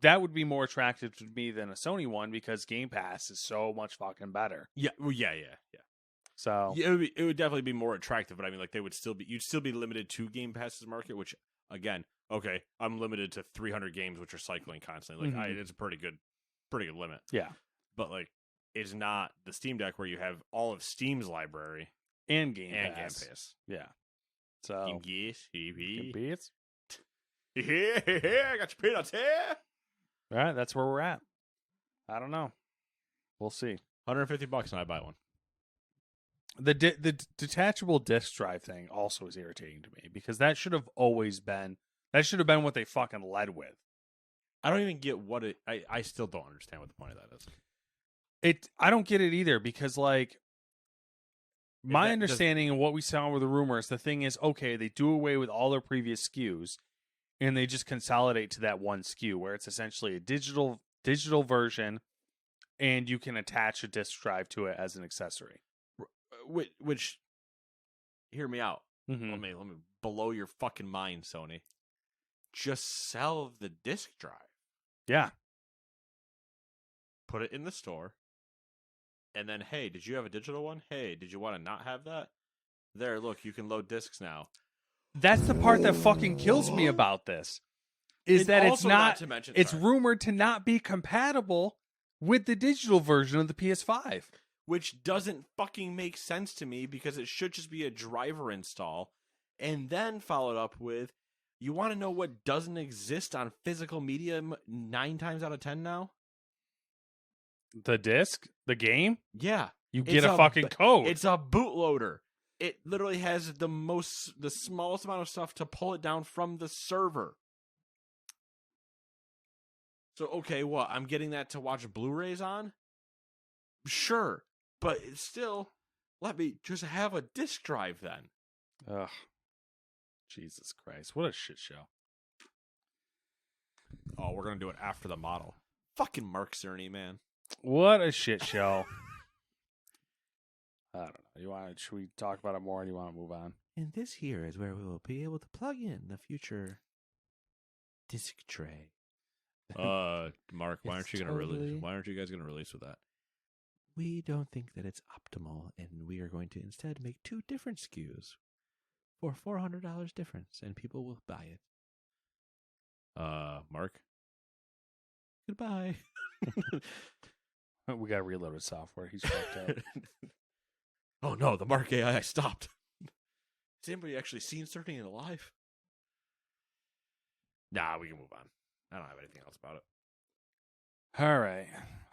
that would be more attractive to me than a Sony one, because Game Pass is so much fucking better. Yeah. Well, yeah. So yeah, it would definitely be more attractive, but I mean, like you'd still be limited to Game Pass's market, which again, okay, I'm limited to 300 games, which are cycling constantly. Like it's a pretty good limit. Yeah, but like it's not the Steam Deck where you have all of Steam's library and Game Pass. Yeah, so Game Pass. Game Pass. Yeah, I got your peanuts here. All right, that's where we're at. I don't know. We'll see. $150 and I buy one. The detachable disk drive thing also is irritating to me because that should have always been what they fucking led with. I don't even get what it. I still don't understand what the point of that is. I don't get it either because like my understanding and what we saw with the rumors, the thing is, okay, they do away with all their previous SKUs and they just consolidate to that one SKU where it's essentially a digital version and you can attach a disk drive to it as an accessory. Which hear me out. Mm-hmm. Let me blow your fucking mind, Sony. Just sell the disk drive. Yeah. Put it in the store. And then, hey, did you have a digital one? Hey, did you want to not have that? There, look, you can load discs now. That's the part that fucking kills me about this. Is that it's not to mention, it's rumored to not be compatible with the digital version of the PS5. Which doesn't fucking make sense to me because it should just be a driver install. And then followed up with, you want to know what doesn't exist on physical media 9 times out of 10 now? The disc? The game? Yeah. You get a fucking code. It's a bootloader. It literally has the smallest amount of stuff to pull it down from the server. So, okay, what? I'm getting that to watch Blu-rays on? Sure. But it's still, let me just have a disc drive then. Ugh. Jesus Christ. What a shit show. Oh, we're going to do it after the model. Fucking Mark Cerny, man. What a shit show. I don't know. Should we talk about it more or do you want to move on? And this here is where we will be able to plug in the future disc tray. Mark, why aren't you guys going to release with that? We don't think that it's optimal, and we are going to instead make 2 different SKUs for $400 difference, and people will buy it. Mark? Goodbye. We got to reload his software. He's fucked up. Oh no, the Mark AI stopped. Has anybody actually seen Cerny in alive? Nah, we can move on. I don't have anything else about it. All right.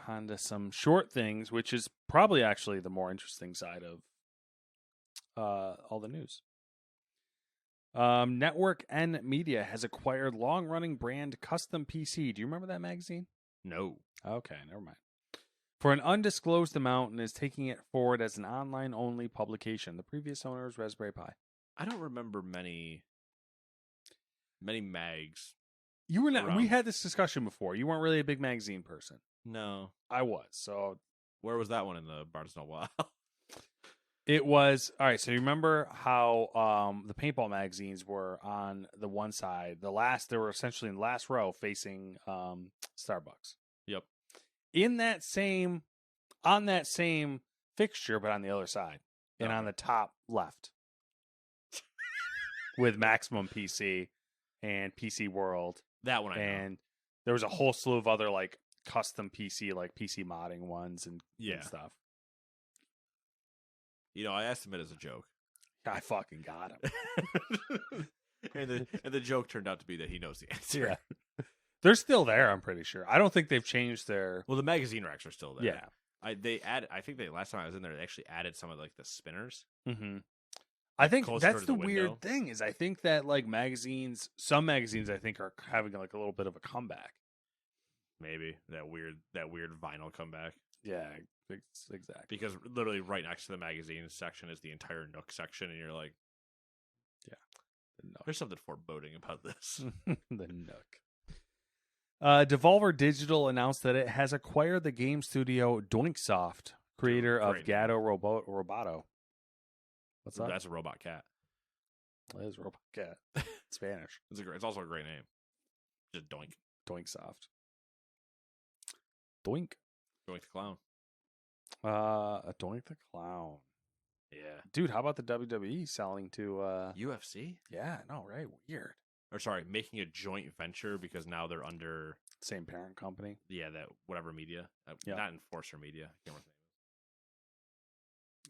On to some short things, which is probably actually the more interesting side of all the news. Network N Media has acquired long-running brand Custom PC. Do you remember that magazine? No. Okay, never mind. For an undisclosed amount and is taking it forward as an online-only publication. The previous owner is Raspberry Pi. I don't remember many mags. You were not. We had this discussion before. You weren't really a big magazine person. No, I was. So where was that one in the Barnes Noble aisle? It was all right. So you remember how the paintball magazines were on the one side, they were essentially in the last row facing Starbucks. Yep. On that same fixture, but on the other side, and on the top left, with Maximum PC and PC World. That one I know. And there was a whole slew of other like custom PC, like PC modding ones and stuff. You know, I asked him it as a joke. I fucking got him. and the joke turned out to be that he knows the answer. Yeah. They're still there, I'm pretty sure. I don't think they've changed their... Well, the magazine racks are still there. Yeah. I think last time I was in there, they actually added some of like the spinners. Mm-hmm. I think that's the weird thing is I think that like some magazines I think are having like a little bit of a comeback. Maybe that weird vinyl comeback. Yeah, exactly. Because literally right next to the magazine section is the entire Nook section, and you're like, yeah, there's something foreboding about this. The Nook. Devolver Digital announced that it has acquired the game studio Doinksoft, creator of Gato Roboto. What's that? That's a robot cat. That is a robot cat. Spanish. It's also a great name. Just Doink. Doinksoft. Doink. Doink the Clown. A Doink the Clown. Yeah. Dude, how about the WWE selling to UFC? Yeah, no, right? Weird. Or sorry, making a joint venture because now they're under same parent company. Yeah, that whatever media. Not Enforcer Media. I can't remember.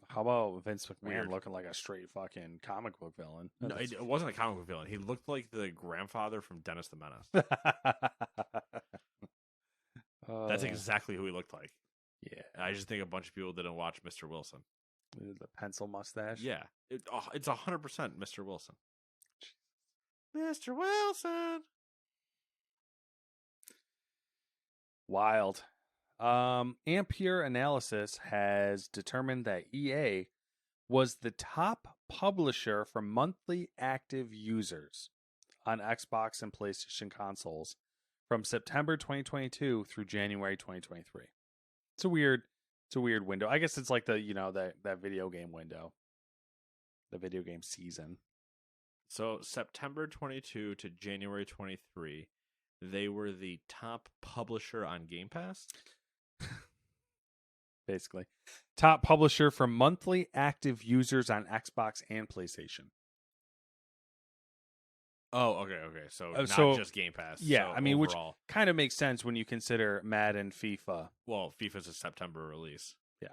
How about Vince McMahon looking like a straight fucking comic book villain? No, it wasn't a comic book villain. He looked like the grandfather from Dennis the Menace. That's exactly who he looked like. Yeah. I just think a bunch of people didn't watch Mr. Wilson. The pencil mustache. Yeah. It's 100% Mr. Wilson. Mr. Wilson. Wild. Ampere Analysis has determined that EA was the top publisher for monthly active users on Xbox and PlayStation consoles from September 2022 through January 2023. It's a weird window. I guess it's like that video game window. The video game season. So September 22 to January 23, they were the top publisher on Game Pass. Basically, top publisher for monthly active users on Xbox and PlayStation. Oh, okay. So not just Game Pass. Yeah, so I mean, overall. which kind of makes sense when you consider Madden, FIFA. Well, FIFA's a September release. Yeah,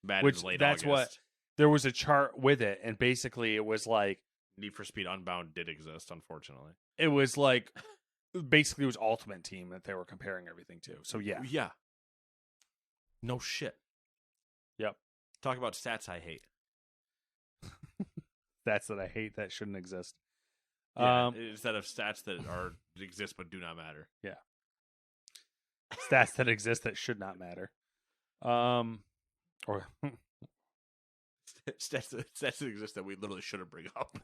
Madden's late August. What there was a chart with it, and basically it was like Need for Speed Unbound did exist, unfortunately. It was like basically it was Ultimate Team that they were comparing everything to. So yeah. No shit. Yep. Talk about stats I hate. Stats that I hate that shouldn't exist. Yeah, instead of stats that exist but do not matter. Yeah. Stats that exist that should not matter. Or stats that exist that we literally shouldn't bring up.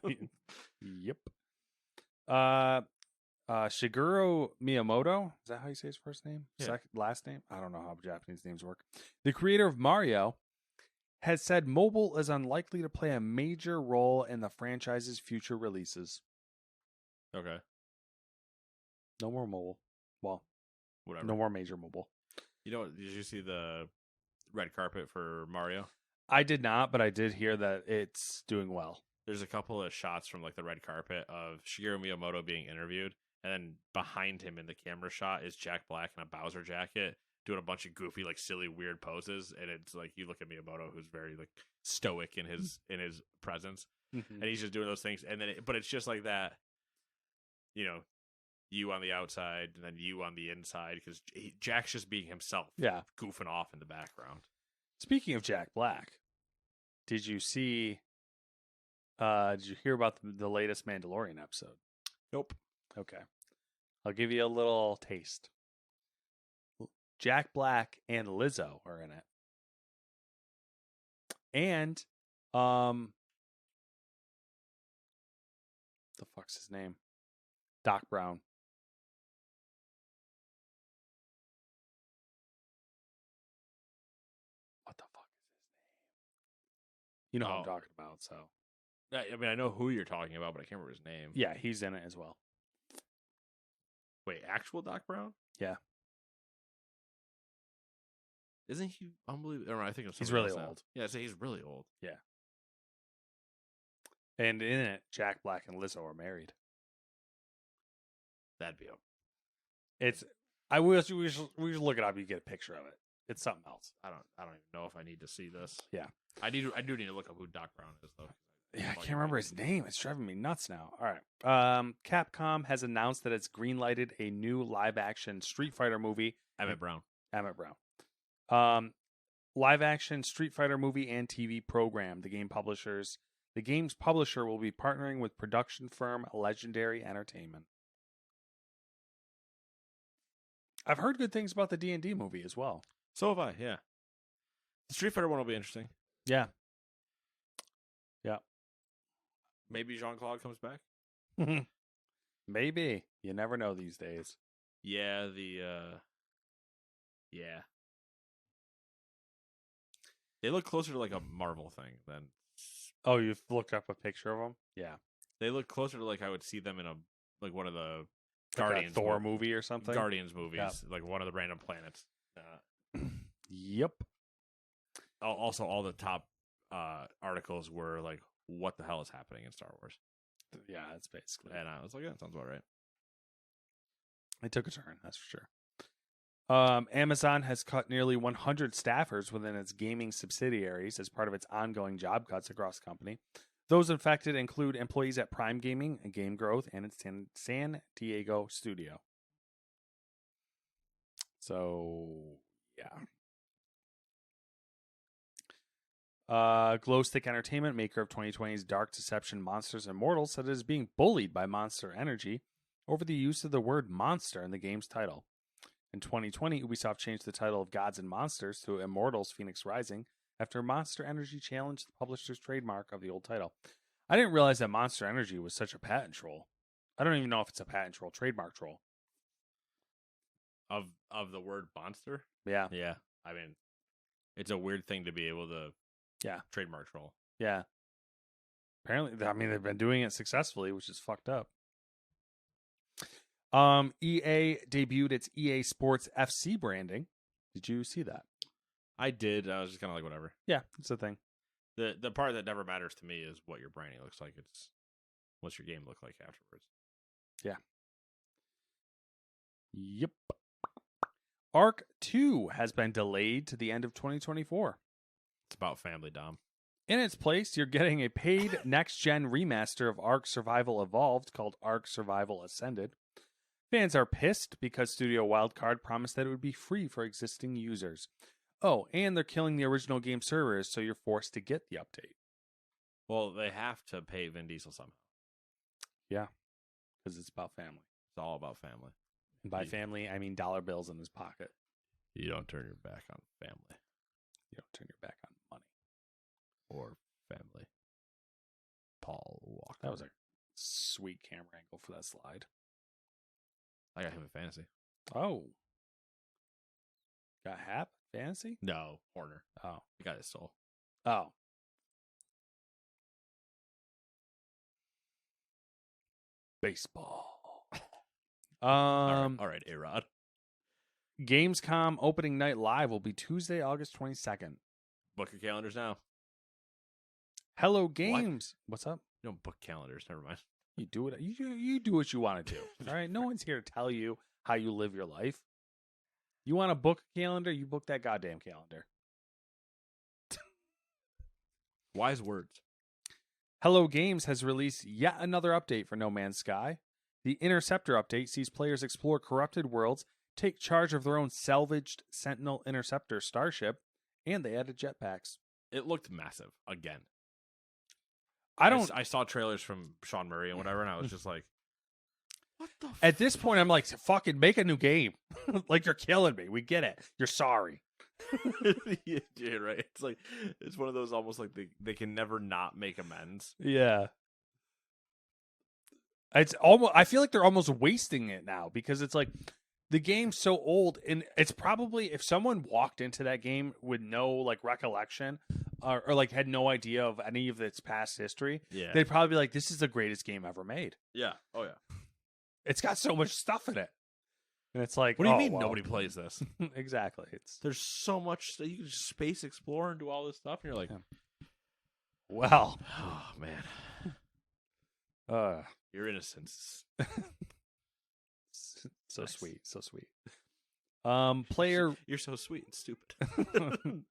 Yep. Shigeru Miyamoto, is that how you say his first name? Yeah. Last name? I don't know how Japanese names work. The creator of Mario has said mobile is unlikely to play a major role in the franchise's future releases. Okay. No more mobile. Well, whatever. No more major mobile. You know, did you see the red carpet for Mario? I did not, but I did hear that it's doing well. There's a couple of shots from like the red carpet of Shigeru Miyamoto being interviewed, and then behind him in the camera shot is Jack Black in a Bowser jacket doing a bunch of goofy, like silly, weird poses. And it's like you look at Miyamoto, who's very like stoic in his presence, and he's just doing those things. And then, but it's just like that, you know, you on the outside and then you on the inside because Jack's just being himself, goofing off in the background. Speaking of Jack Black, did you see? Did you hear about the latest Mandalorian episode? Nope. Okay. I'll give you a little taste. Jack Black and Lizzo are in it. And, the fuck's his name? Doc Brown. What the fuck is his name? You know what I'm talking about, so. I mean, I know who you're talking about, but I can't remember his name. Yeah, he's in it as well. Wait, actual Doc Brown? Yeah. Isn't he unbelievable? I think he's really old. Yeah, so he's really old. Yeah. And in it, Jack Black and Lizzo are married. That'd be It's. We should look it up. You get a picture of it. It's something else. I don't even know if I need to see this. Yeah. I do need to look up who Doc Brown is though. Yeah, I can't remember his name. It's driving me nuts now. All right. Capcom has announced that it's greenlighted a new live-action Street Fighter movie. Emmett Brown. Live-action Street Fighter movie and TV program. The game's publisher will be partnering with production firm Legendary Entertainment. I've heard good things about the D&D movie as well. So have I. Yeah. The Street Fighter one will be interesting. Yeah. Maybe Jean-Claude comes back. Maybe. You never know these days. Yeah, they look closer to like a Marvel thing than. Oh, you've looked up a picture of them? Yeah. They look closer to like I would see them in one of the Guardians Thor movie or something. Guardians movies, like one of the random planets. Yep. Also, all the top articles were like, what the hell is happening in Star Wars? Yeah, that's basically. And I was like, yeah, that sounds about right. It took a turn, that's for sure. Amazon has cut nearly 100 staffers within its gaming subsidiaries as part of its ongoing job cuts across the company. Those affected include employees at Prime Gaming, Game Growth, and its San Diego studio. So, yeah. Glowstick Entertainment, maker of 2020's Dark Deception Monsters Immortal, said it is being bullied by Monster Energy over the use of the word monster in the game's title. In 2020, Ubisoft changed the title of Gods and Monsters to Immortals Phoenix Rising after Monster Energy challenged the publisher's trademark of the old title. I didn't realize that Monster Energy was such a patent troll. I don't even know if it's a patent troll, trademark troll. Of the word monster? Yeah. Yeah. I mean, it's a weird thing to be able to trademark troll. Yeah. Apparently, I mean, they've been doing it successfully, which is fucked up. EA debuted its EA Sports FC branding. Did you see that? I did. I was just kind of like, whatever. Yeah, it's a thing. The part that never matters to me is what your branding looks like. It's what's your game look like afterwards. Yeah. Yep. Arc 2 has been delayed to the end of 2024. It's about family, Dom. In its place, you're getting a paid next-gen remaster of Ark Survival Evolved called Ark Survival Ascended. Fans are pissed because Studio Wildcard promised that it would be free for existing users. Oh, and they're killing the original game servers, so you're forced to get the update. Well, they have to pay Vin Diesel somehow. Yeah, because it's about family. It's all about family. And by family, I mean dollar bills in his pocket. You don't turn your back on family. You don't turn your back on money. Or family. Paul Walker. That was a sweet camera angle for that slide. I got him in fantasy. Oh. Got Hap? Fantasy? No, Horner. Oh. He got his soul. Oh. Baseball. All right, A-Rod. Gamescom opening night live will be Tuesday, August 22nd. Book your calendars now. Hello Games. What's up? You don't book calendars. Never mind. You do it. You do what you want to do. All right. No one's here to tell you how you live your life. You want to book a calendar? You book that goddamn calendar. Wise words. Hello Games has released yet another update for No Man's Sky. The Interceptor update sees players explore corrupted worlds, take charge of their own salvaged Sentinel Interceptor starship, and they added jetpacks. It looked massive again. I saw trailers from Sean Murray and whatever, and I was just like, what the At this point, I'm like, fucking make a new game. Like, you're killing me. We get it. You're sorry. Yeah, right. It's like, it's one of those almost like they can never not make amends. Yeah. It's almost, I feel like they're almost wasting it now because it's like the game's so old, and it's probably, if someone walked into that game with no like recollection or like had no idea of any of its past history, they'd probably be like, this is the greatest game ever made. Yeah. Oh yeah. It's got so much stuff in it. And it's like, what do you mean nobody plays this? Exactly. There's so much that you can just space explore and do all this stuff, and you're like, well, oh man. Your innocence. So Nice. sweet. So sweet. Player You're so sweet and stupid.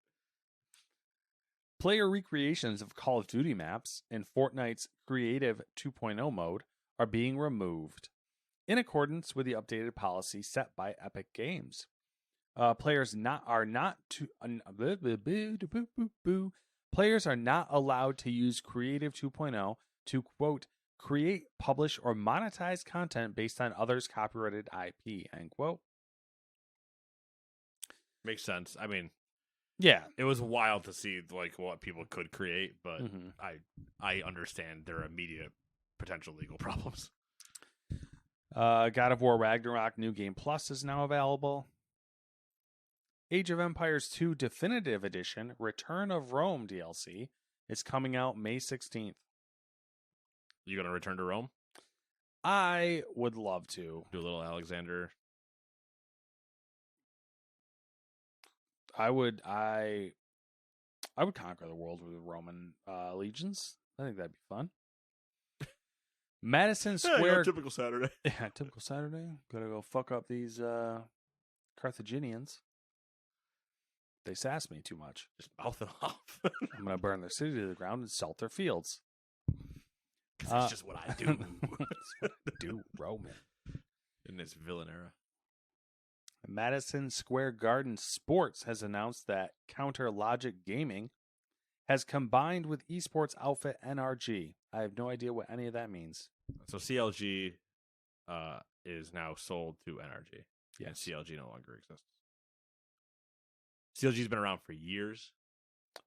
Player recreations of Call of Duty maps in Fortnite's Creative 2.0 mode are being removed in accordance with the updated policy set by Epic Games. Players are not allowed to use Creative 2.0 to, quote, create, publish, or monetize content based on others' copyrighted IP, end quote. Makes sense. I mean, yeah, it was wild to see like what people could create, but Mhm. I understand their immediate potential legal problems. God of War Ragnarok New Game Plus is now available. Age of Empires 2 Definitive Edition Return of Rome DLC is coming out May 16th. You gonna return to Rome? I would love to. Do a little Alexander. I would conquer the world with Roman legions. I think that'd be fun. Madison Square. Typical Saturday. Yeah, typical Saturday. Gotta go fuck up these Carthaginians. They sass me too much. Just mouth it off. I'm gonna burn their city to the ground and salt their fields. That's just what I do. That's what I do, Roman. In this villain era. Madison Square Garden Sports has announced that Counter Logic Gaming has combined with esports outfit NRG. I have no idea what any of that means. So CLG is now sold to NRG. Yes. And CLG no longer exists. CLG's been around for years.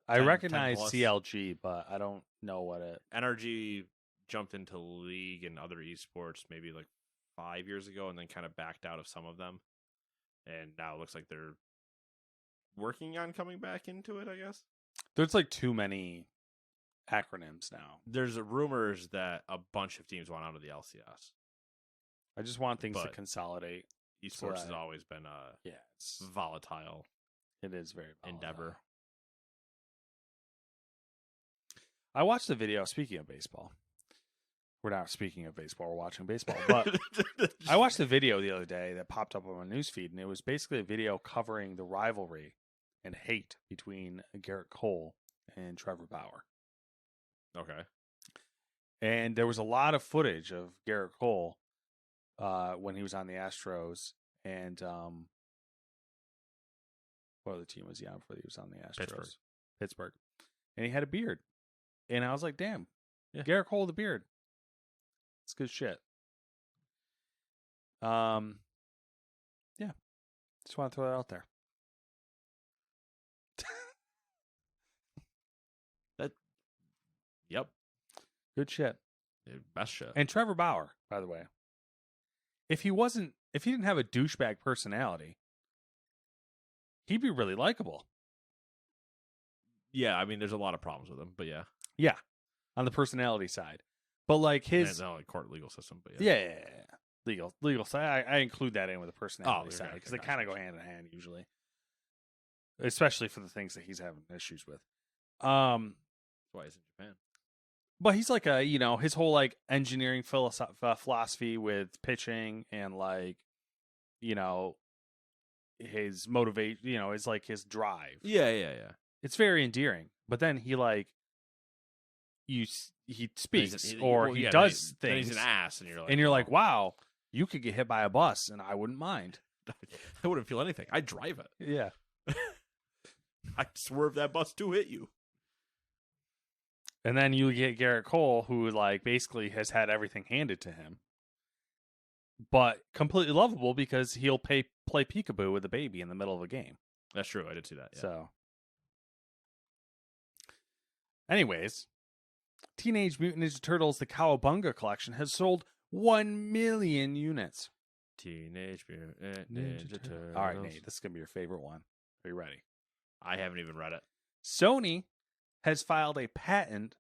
I 10 recognize 10+. CLG, but I don't know what it... NRG jumped into League and other esports maybe like 5 years ago and then kind of backed out of some of them. And now it looks like they're working on coming back into it, I guess. There's like too many acronyms now. There's rumors that a bunch of teams want out of the LCS. I just want things to But consolidate. Esports has always been a it's volatile it is very volatile. endeavor. I watched the video. Speaking of baseball, we're not speaking of baseball. We're watching baseball, but I watched the video the other day that popped up on my newsfeed, and it was basically a video covering the rivalry and hate between Garrett Cole and Trevor Bauer. Okay. And there was a lot of footage of Garrett Cole when he was on the Astros, and what other team was he on before he was on the Astros? Pittsburgh. And he had a beard. And I was like, damn, Garrett Cole with a beard. It's good shit. Yeah. Just want to throw that out there. Yep. Good shit. Best shit. And Trevor Bauer, by the way. If he didn't have a douchebag personality, he'd be really likable. Yeah, I mean, there's a lot of problems with him, but yeah. Yeah, on the personality side. But like his... It's not like court legal system, but yeah. Legal side. I include that in with the personality side okay, because they kind of go hand in hand usually. Especially for the things that he's having issues with. That's why he's in Japan. But he's like his whole like engineering philosophy with pitching and like, his motivation, is like his drive. Yeah. It's very endearing. But then he like, he speaks he does things. He's an ass, and you're like, wow, you could get hit by a bus, and I wouldn't mind. I wouldn't feel anything. I'd drive it. Yeah, I'd swerve that bus to hit you. And then you get Garrett Cole, who like basically has had everything handed to him, but completely lovable because he'll play peekaboo with a baby in the middle of a game. That's true. I did see that. Yeah. So, anyways, Teenage Mutant Ninja Turtles: The Cowabunga Collection has sold 1 million units. Teenage Mutant Ninja Turtles. All right, Nate, this is gonna be your favorite one. Are you ready? I haven't even read it. Sony has filed a patent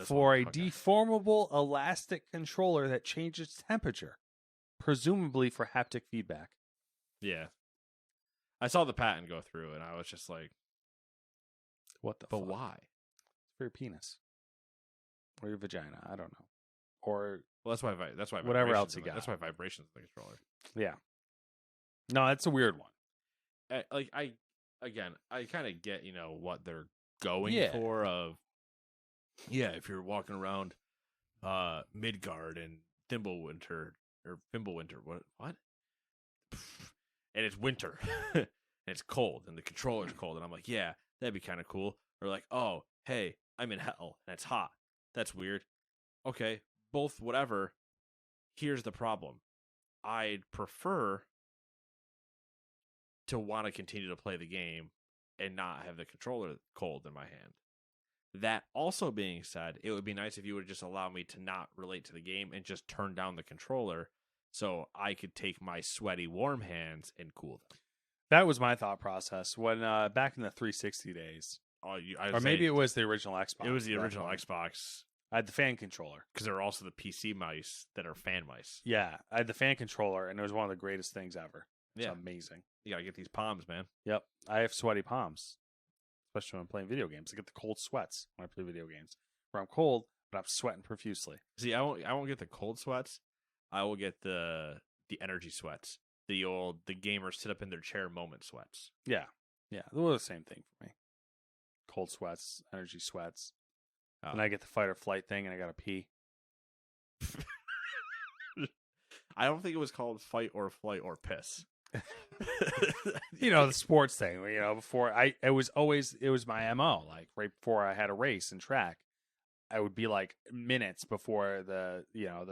for a deformable elastic controller that changes temperature, presumably for haptic feedback. Yeah. I saw the patent go through, and I was just like, what the fuck? But why? It's for your penis. Or your vagina. I don't know. Or... Well, that's why whatever else you got. That's why vibrations in the controller. Yeah. No, that's a weird one. I kind of get, what they're going for of, if you're walking around Midgard and Thimblewinter, what? And it's winter, and it's cold, and the controller's cold, and I'm like, yeah, that'd be kind of cool. Or like, oh, hey, I'm in hell, and it's hot. That's weird. Okay, both whatever. Here's the problem. I'd prefer to want to continue to play the game and not have the controller cold in my hand. That also being said, it would be nice if you would just allow me to not relate to the game and just turn down the controller so I could take my sweaty, warm hands and cool them. That was my thought process when back in the 360 days. Or maybe it was the original Xbox. It was the original Xbox. I had the fan controller. Because there are also the PC mice that are fan mice. Yeah, I had the fan controller, and it was one of the greatest things ever. It's yeah. amazing. You gotta get these palms, man. Yep. I have sweaty palms. Especially when I'm playing video games. I get the cold sweats when I play video games. Where I'm cold, but I'm sweating profusely. See, I won't get the cold sweats. I will get the energy sweats. The gamers sit up in their chair moment sweats. Yeah. Yeah. They're the same thing for me. Cold sweats, energy sweats. Oh. And I get the fight or flight thing and I gotta pee. I don't think it was called fight or flight or piss. The sports thing. Before it was my MO. Like right before I had a race and track, I would be like minutes before the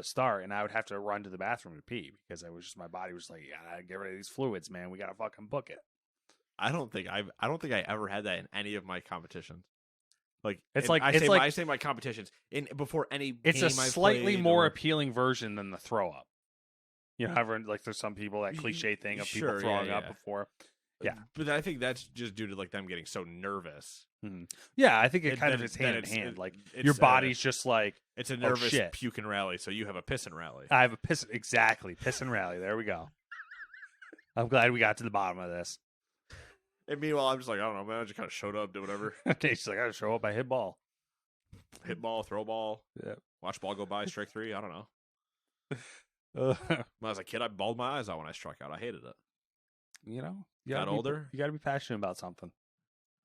start, and I would have to run to the bathroom to pee because my body was like, you gotta get rid of these fluids, man. We gotta fucking book it. I don't think I ever had that in any of my competitions. Like I say my competitions before any. It's a game I've slightly played more or... appealing version than the throw up. Everyone, like there's some people, that cliche thing of people throwing up before. Yeah, but I think that's just due to like them getting so nervous. Mm-hmm. Yeah, I think it kind of is hand in hand. Like your body's just like it's a nervous puke and rally, so you have a piss and rally. I have a piss and rally. There we go. I'm glad we got to the bottom of this. And meanwhile, I'm just like, I don't know, man. I just kind of showed up, did whatever. She's like, I gotta show up. I hit ball, throw ball. Yeah, watch ball go by, strike 3. I don't know. When I was a kid, I bawled my eyes out when I struck out. I hated it. You got older. You got to be passionate about something.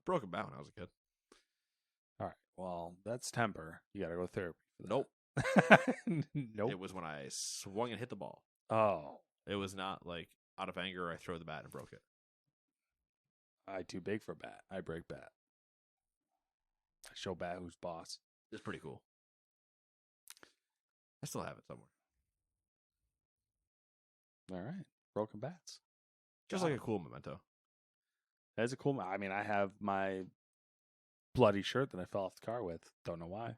Broke a bat when I was a kid. All right. Well, that's temper. You got to go therapy. Nope. Nope. It was when I swung and hit the ball. Oh. It was not like out of anger I throw the bat and broke it. I too big for bat. I break bat. I show bat who's boss. It's pretty cool. I still have it somewhere. All right. Broken bats. Just like a cool memento. That is a cool. I mean, I have my bloody shirt that I fell off the car with. Don't know why.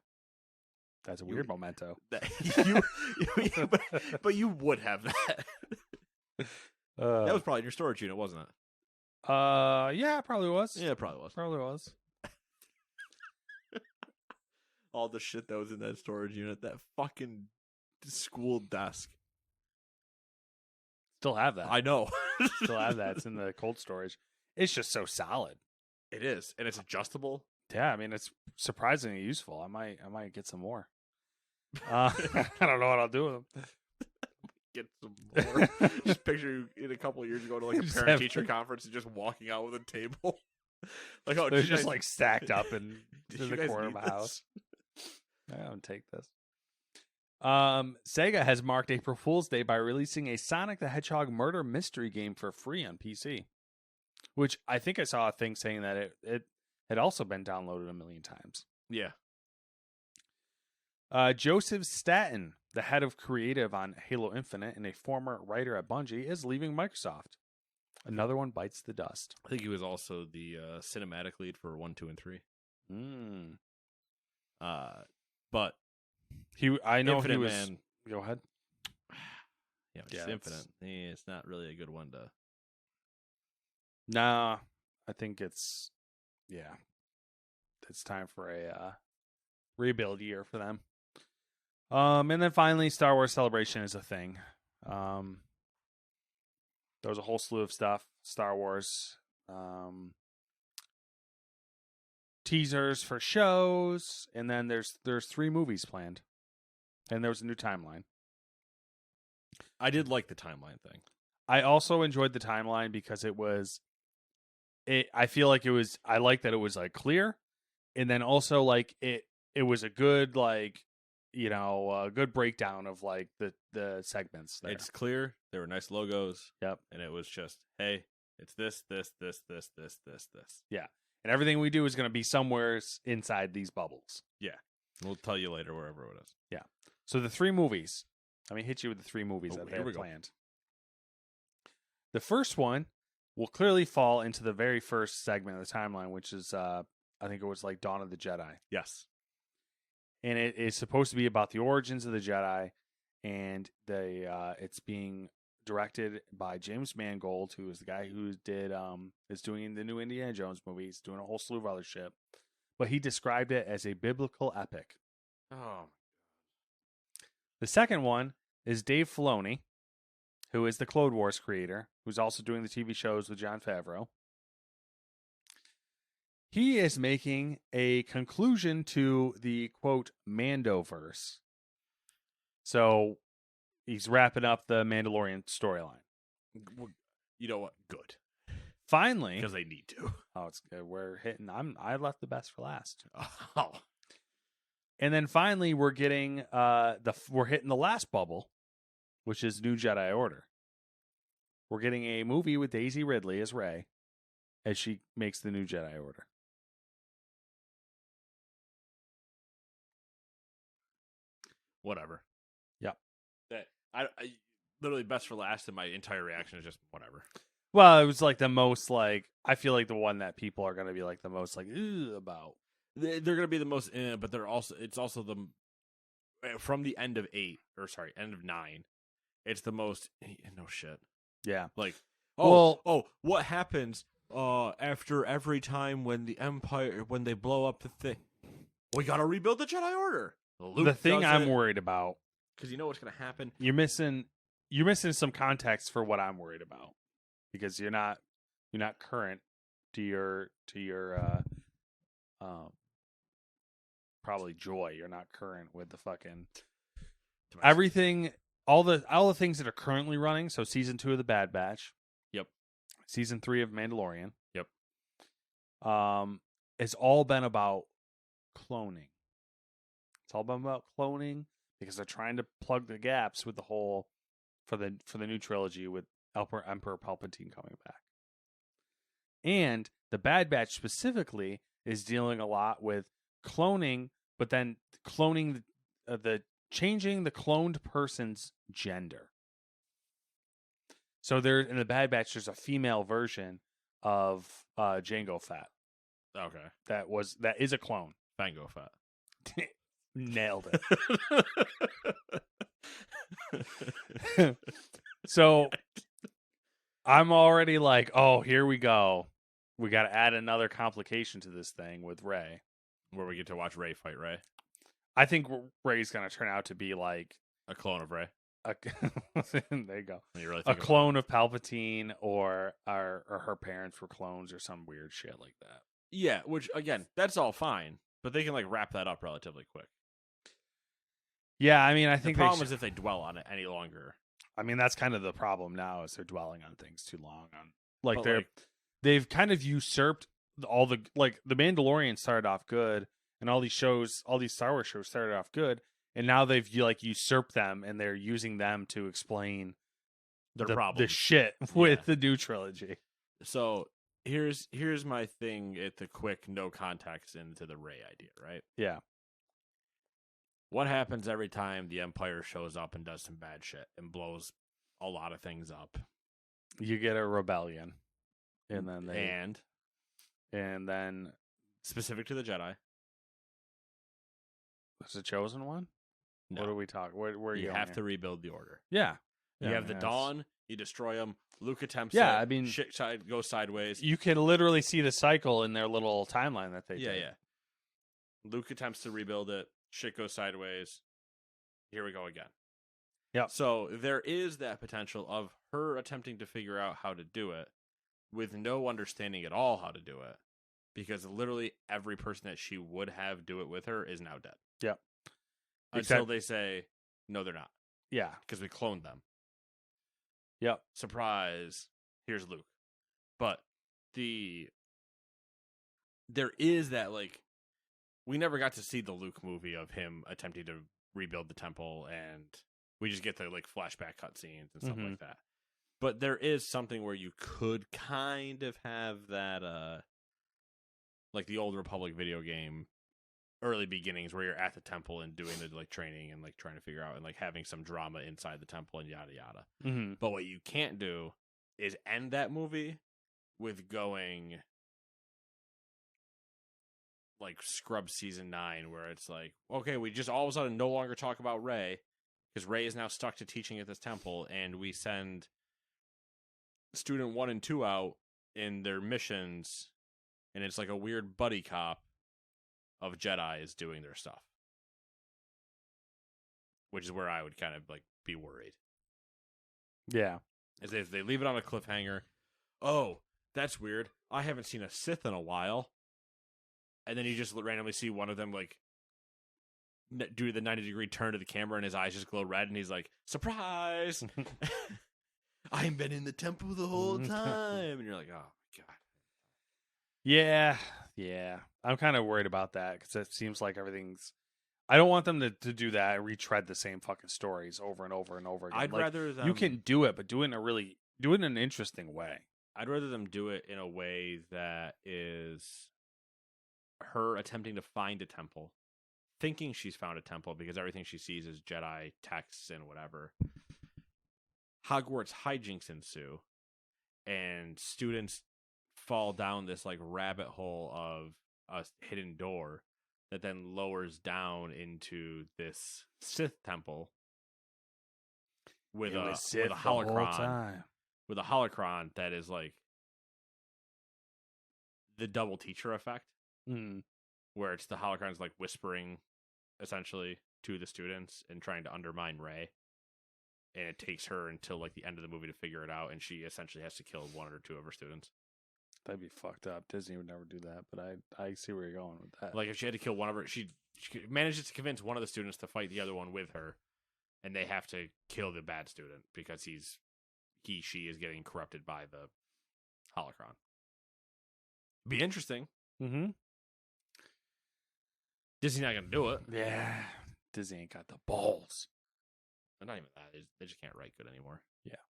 That's a weird memento. But you would have that. That was probably in your storage unit, wasn't it? Yeah, it probably was. Yeah, it probably was. Probably was. All the shit that was in that storage unit, that fucking school desk. Still have that. I know. Still have that. It's in the cold storage. It's just so solid. It is, and it's adjustable. Yeah, I mean, it's surprisingly useful. I might get some more. I don't know what I'll do with them. Get some more. Just picture you in a couple of years ago to like a parent-teacher conference and just walking out with a table. Like, oh, they're just like stacked up in the corner of my this? house. I don't take this. Sega has marked April Fool's Day by releasing a Sonic the Hedgehog murder mystery game for free on PC, which I think I saw a thing saying that it had also been downloaded a million times. Yeah. Joseph Staten, the head of creative on Halo Infinite and a former writer at Bungie, is leaving Microsoft. Another one bites the dust. I think he was also the cinematic lead for 1, 2, and 3. But I know Infinite he was. Man, go ahead. Yeah, it's Infinite. It's not really a good one to. Nah, I think it's time for a rebuild year for them. And then finally, Star Wars Celebration is a thing. There was a whole slew of stuff. Star Wars teasers for shows, and then there's 3 movies planned, and there was a new timeline. I did like the timeline thing. I also enjoyed the timeline because I feel like it was. I like that it was like clear, and then also like it was a good good breakdown of like the segments there. It's clear. There were nice logos. Yep. And it was just, hey, it's this. Yeah. And everything we do is going to be somewhere inside these bubbles. Yeah. We'll tell you later wherever it is. Yeah. So the 3 movies. Let me hit you with the 3 movies that they have planned. The first one will clearly fall into the very first segment of the timeline, which is, I think it was like Dawn of the Jedi. Yes. And it is supposed to be about the origins of the Jedi, and it's being directed by James Mangold, who is the guy who is doing the new Indiana Jones movies, doing a whole slew of other shit. But he described it as a biblical epic. Oh. The second one is Dave Filoni, who is the Clone Wars creator, who's also doing the TV shows with Jon Favreau. He is making a conclusion to the, quote, Mandoverse. So he's wrapping up the Mandalorian storyline. You know what? Good. Finally. Because they need to. Oh, it's good. We're hitting. I left the best for last. Oh. And then finally, we're getting we're hitting the last bubble, which is New Jedi Order. we're getting a movie with Daisy Ridley as Rey, as she makes the new Jedi Order. Whatever. Yep. That I literally best for last, and my entire reaction is just whatever. Well, it was like the most like I feel like the one that people are going to be like the most like about. They're going to be the most, but it's also the from the end of end of 9. It's the most no shit. Yeah. Like what happens after every time when the Empire when they blow up the thing? We got to rebuild the Jedi Order. Luke the thing I'm it, worried about, because you know what's going to happen. You're missing some context for what I'm worried about, because you're not current to your probably Joy. You're not current with the fucking everything, all the things that are currently running. So season 2 of the Bad Batch. Yep. Season 3 of Mandalorian. Yep. It's all been about cloning. It's all been about cloning because they're trying to plug the gaps with the whole for the new trilogy with Emperor Palpatine coming back. And the Bad Batch specifically is dealing a lot with cloning, but then cloning the changing the cloned person's gender. So there in the Bad Batch, there's a female version of Jango Fett. Okay, that is a clone. Fango Fett. Nailed it. So I'm already like, oh, here we go. We got to add another complication to this thing with Rey. Where we get to watch Rey fight Rey. I think Rey's going to turn out to be like a clone of Rey. There you go. You really a clone of Palpatine, or her parents were clones, or some weird shit like that. Yeah, which again, that's all fine, but they can like wrap that up relatively quick. Yeah, I mean, I think the problem is if they dwell on it any longer. I mean, that's kind of the problem now, is they're dwelling on things too long. They've kind of usurped all the the Mandalorian started off good, and all these Star Wars shows started off good, and now they've usurped them, and they're using them to explain their problem, the shit with the new trilogy. So here's my thing at the quick no context into the Rey idea, right? Yeah. What happens every time the Empire shows up and does some bad shit and blows a lot of things up? You get a rebellion, and then and then specific to the Jedi. Is the chosen one? No. What are we talking? Where you going have here? to rebuild the Order. Yeah. You have the Dawn. You destroy them. Luke attempts. Yeah, I mean, shit goes sideways. You can literally see the cycle in their little timeline that they did. Yeah. Luke attempts to rebuild it. Shit goes sideways. Here we go again. Yeah. So there is that potential of her attempting to figure out how to do it with no understanding at all how to do it, because literally every person that she would have do it with her is now dead. Yep. Until they say, no, they're not. Yeah. Because we cloned them. Yep. Surprise. Here's Luke. But there is that, like, we never got to see the Luke movie of him attempting to rebuild the temple, and we just get the like flashback cutscenes and stuff like that. But there is something where you could kind of have that, like the Old Republic video game early beginnings, where you're at the temple and doing the like training and like trying to figure out and like having some drama inside the temple and yada yada. Mm-hmm. But what you can't do is end that movie with going like Scrub season 9, where it's like, okay, we just all of a sudden no longer talk about Rey because Rey is now stuck to teaching at this temple, and we send student 1 and 2 out in their missions, and it's like a weird buddy cop of Jedis doing their stuff, which is where I would kind of like be worried. Yeah, as if they leave it on a cliffhanger. Oh, that's weird. I haven't seen a Sith in a while. And then you just randomly see one of them like do the 90-degree turn to the camera, and his eyes just glow red, and he's like, "Surprise! I haven't been in the temple the whole time." And you're like, "Oh my god." Yeah. I'm kind of worried about that, because it seems like everything's. I don't want them to do that and retread the same fucking stories over and over and over again. I'd rather them. You can do it, but do it in a really Do it in an interesting way. I'd rather them do it in a way that is her attempting to find a temple, thinking she's found a temple because everything she sees is Jedi texts and whatever. Hogwarts hijinks ensue, and students fall down this like rabbit hole of a hidden door that then lowers down into this Sith temple with a holocron. With a holocron that is like the double teacher effect, where it's the holocron's like whispering essentially to the students and trying to undermine Rey, and it takes her until like the end of the movie to figure it out, and she essentially has to kill one or two of her students. That'd be fucked up. Disney would never do that, but I see where you're going with that. Like if she had to kill one of her, she manages to convince one of the students to fight the other one with her, and they have to kill the bad student because she is getting corrupted by the holocron. Be interesting. Mm-hmm. Disney's not gonna do it. Yeah, Disney ain't got the balls. And not even that. They just can't write good anymore. Yeah.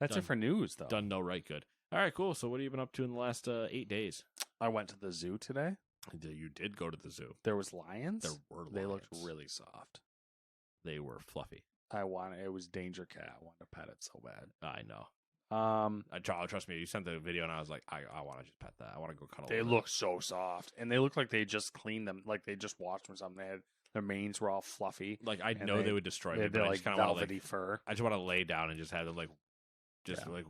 That's it for news, though. Done no right good. All right, cool. So what have you been up to in the last 8 days? I went to the zoo today. You did go to the zoo. There was lions. There were lions. They looked really soft. They were fluffy. It was Danger Cat. I wanted to pet it so bad. I know. Trust me. You sent the video, and I was like, I want to just pet that. I want to go cuddle. They look so soft, and they look like they just cleaned them, like they just washed them or something. They had their manes were all fluffy. Like I know they would destroy me. They're but like I just kind of velvety fur. I just want to lay down and just have them like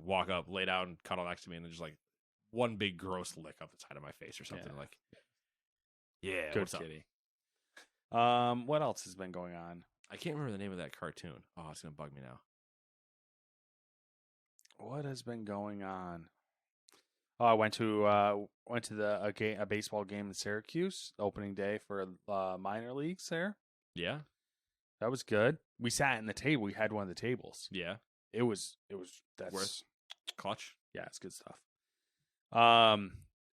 walk up, lay down, cuddle next to me, and then just like one big gross lick up the side of my face or something. Like, yeah, good what's kitty. What else has been going on? I can't remember the name of that cartoon. Oh, it's gonna bug me now. What has been going on? Oh, I went to a baseball game in Syracuse, opening day for minor leagues there. Yeah, that was good. We sat in the table. We had one of the tables. Yeah, it was that's worth clutch. Yeah, it's good stuff.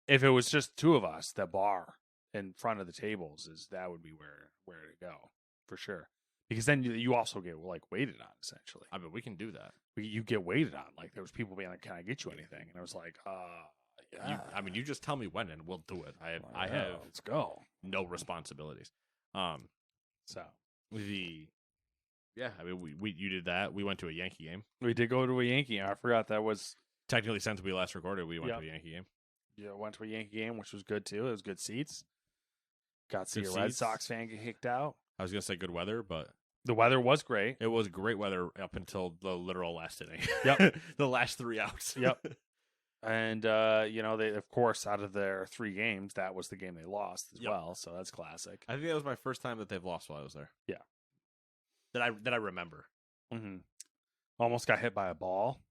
If it was just two of us, the bar in front of the tables that would be where to go for sure. Because then you also get like waited on essentially. I mean, we can do that. You get waited on. Like there was people being like, "Can I get you anything?" And I was like, yeah. You just tell me when and we'll do it. I have let's go. No responsibilities. So I mean, you did that. We went to a Yankee game. We did go to a Yankee game. I forgot that was technically since we last recorded. We went to a Yankee game. Yeah, went to a Yankee game, which was good too. It was good seats. Got to see a Red Sox fan get kicked out. I was gonna say good weather, but the weather was great. It was great weather up until the literal last inning. Yep. The last 3 outs. Yep. And they of course out of their 3 games, that was the game they lost as well. So that's classic. I think that was my first time that they've lost while I was there. Yeah. That I remember. Mm-hmm. Almost got hit by a ball.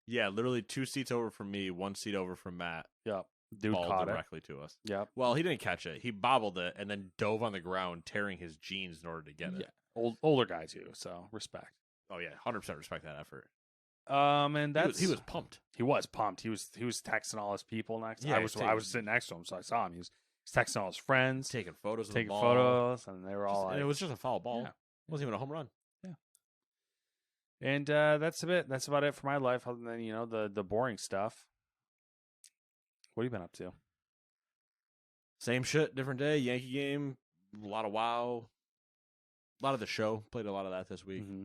Yeah, literally 2 seats over from me, 1 seat over from Matt. Yep. Dude ball caught directly to us. Yep. Well, he didn't catch it. He bobbled it and then dove on the ground, tearing his jeans in order to get it. Yeah. Older guy too, so respect. Oh yeah, 100% respect that effort. And that's he was pumped. He was pumped. He was texting all his people next. Yeah, I was sitting next to him, so I saw him. He was texting all his friends, taking photos, and they were all. And it was just a foul ball. Yeah. It wasn't even a home run. Yeah. And that's about it for my life. Other than the boring stuff. What have you been up to? Same shit, different day. Yankee game, a lot of WoW, a lot of the show. Played a lot of that this week. Mm-hmm.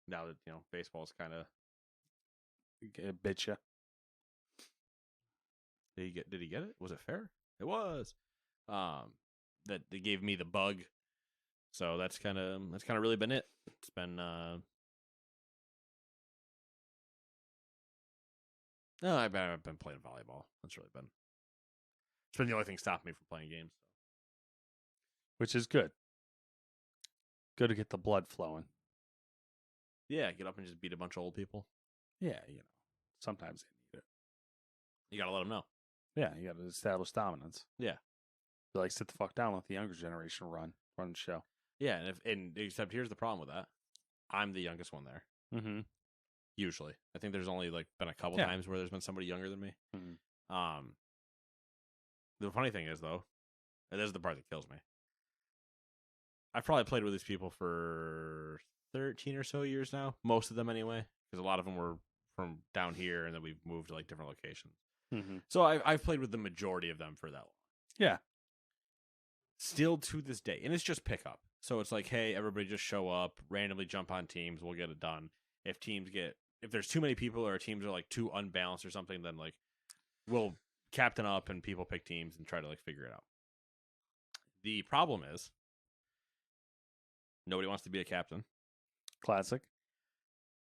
Now that baseball's kind of bit you. Did he get it? Was it fair? It was. That they gave me the bug. So that's kind of really been it. It's been no, I've been playing volleyball. That's really been. It's been the only thing stopping me from playing games. Which is good. Good to get the blood flowing. Yeah, get up and just beat a bunch of old people. Yeah, sometimes they need it. You gotta let them know. Yeah, you gotta establish dominance. Yeah, you like sit the fuck down, let the younger generation run the show. Yeah, except here's the problem with that. I'm the youngest one there. Mm-hmm. Usually, I think there's only been a couple times where there's been somebody younger than me. Mm-hmm. The funny thing is though, and this is the part that kills me. I've probably played with these people for 13 or so years now, most of them anyway, because a lot of them were from down here, and then we've moved to like different locations. Mm-hmm. So I've played with the majority of them for that long. Yeah. Still to this day, and it's just pickup. So it's like, hey, everybody just show up, randomly jump on teams, we'll get it done. If there's too many people or teams are like too unbalanced or something, then like we'll captain up and people pick teams and try to like figure it out. The problem is nobody wants to be a captain. Classic.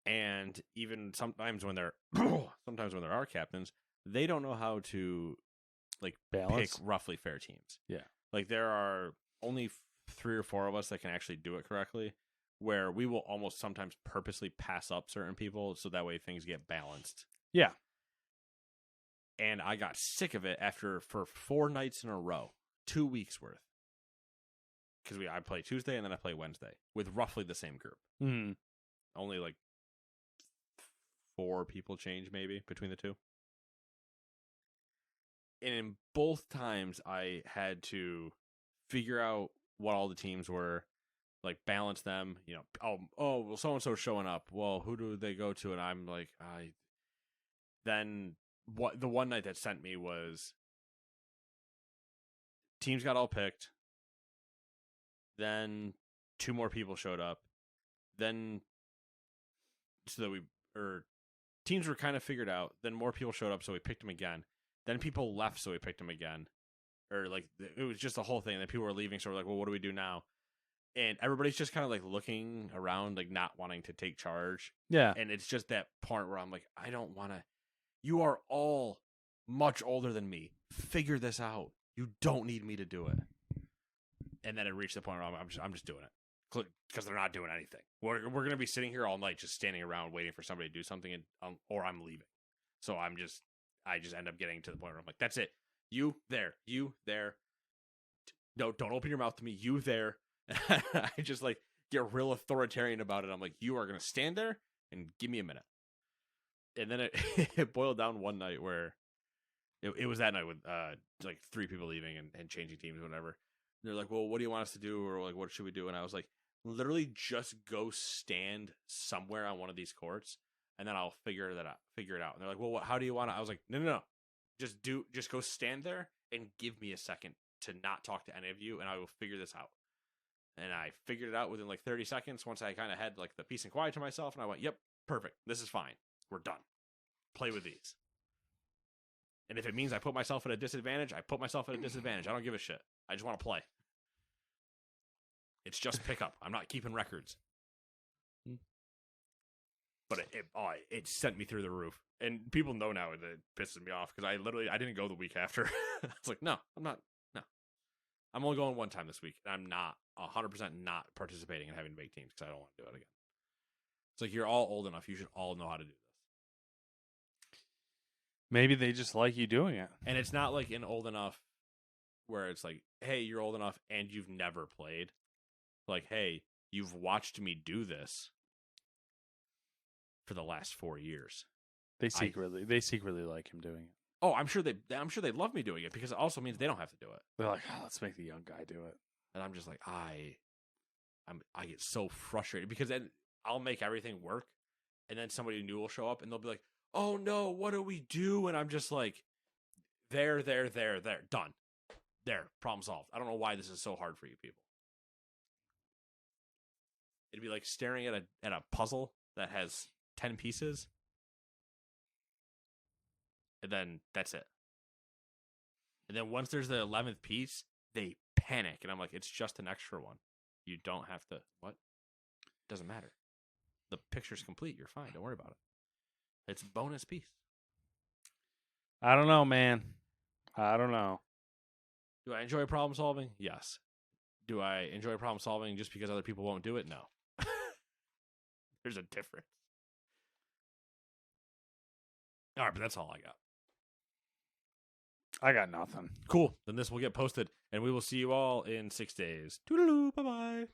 And even sometimes when there are captains, they don't know how to like Balance. pick roughly fair teams. Yeah. Like there are only 3 or 4 of us that can actually do it correctly, where we will almost sometimes purposely pass up certain people so that way things get balanced. Yeah. And I got sick of it for 4 nights in a row, 2 weeks worth. Because I play Tuesday and then I play Wednesday with roughly the same group. Mm. Only like 4 people change maybe between the two. And in both times, I had to figure out what all the teams were, like balance them. You know, well, so and so's showing up. Well, who do they go to? And I'm like, Then what? The one night that sent me was teams got all picked. Then 2 more people showed up. Then teams were kind of figured out. Then more people showed up, so we picked them again. Then people left, so we picked them again. Or, like, it was just a whole thing. And then people were leaving, so we're like, well, what do we do now? And everybody's just kind of, like, looking around, like, not wanting to take charge. Yeah. And it's just that part where I'm like, I don't want to. You are all much older than me. Figure this out. You don't need me to do it. And then it reached the point where I'm just doing it. Because they're not doing anything. We're going to be sitting here all night just standing around waiting for somebody to do something, or I'm leaving. So I just end up getting to the point where I'm like, that's it. You there. No, don't open your mouth to me. You there. I just like get real authoritarian about it. I'm like, you are going to stand there and give me a minute. And then it boiled down one night where it was that night with like 3 people leaving and changing teams or whatever. They're like, well, what do you want us to do? Or like, what should we do? And I was like, literally just go stand somewhere on one of these courts and then I'll figure it out. And they're like, well, how do you want to? I was like, no. Just go stand there and give me a second to not talk to any of you and I will figure this out. And I figured it out within like 30 seconds once I kind of had like the peace and quiet to myself. And I went, yep, perfect. This is fine. We're done. Play with these. And if it means I put myself at a disadvantage, I put myself at a disadvantage. I don't give a shit. I just want to play. It's just pickup. I'm not keeping records. But it sent me through the roof. And people know now that it pisses me off because I didn't go the week after. I was like, no, I'm not. No. I'm only going one time this week. And I'm not 100% not participating in having big teams because I don't want to do it again. It's like, you're all old enough. You should all know how to do this. Maybe they just like you doing it. And it's not like an old enough where it's like, hey, you're old enough and you've never played. Like, hey, you've watched me do this for the last 4 years. They secretly like him doing it. Oh, I'm sure they love me doing it because it also means they don't have to do it. They're like, let's make the young guy do it. And I'm just like, I get so frustrated because then I'll make everything work, and then somebody new will show up and they'll be like, oh no, what do we do? And I'm just like, there, done. There, problem solved. I don't know why this is so hard for you people. It'd be like staring at a puzzle that has 10 pieces. And then that's it. And then once there's the 11th piece, they panic. And I'm like, it's just an extra one. You don't have to. What? Doesn't matter. The picture's complete. You're fine. Don't worry about it. It's a bonus piece. I don't know, man. I don't know. Do I enjoy problem solving? Yes. Do I enjoy problem solving just because other people won't do it? No. There's a difference. All right, but that's all I got. I got nothing. Cool. Then this will get posted, and we will see you all in 6 days. Toodaloo. Bye-bye.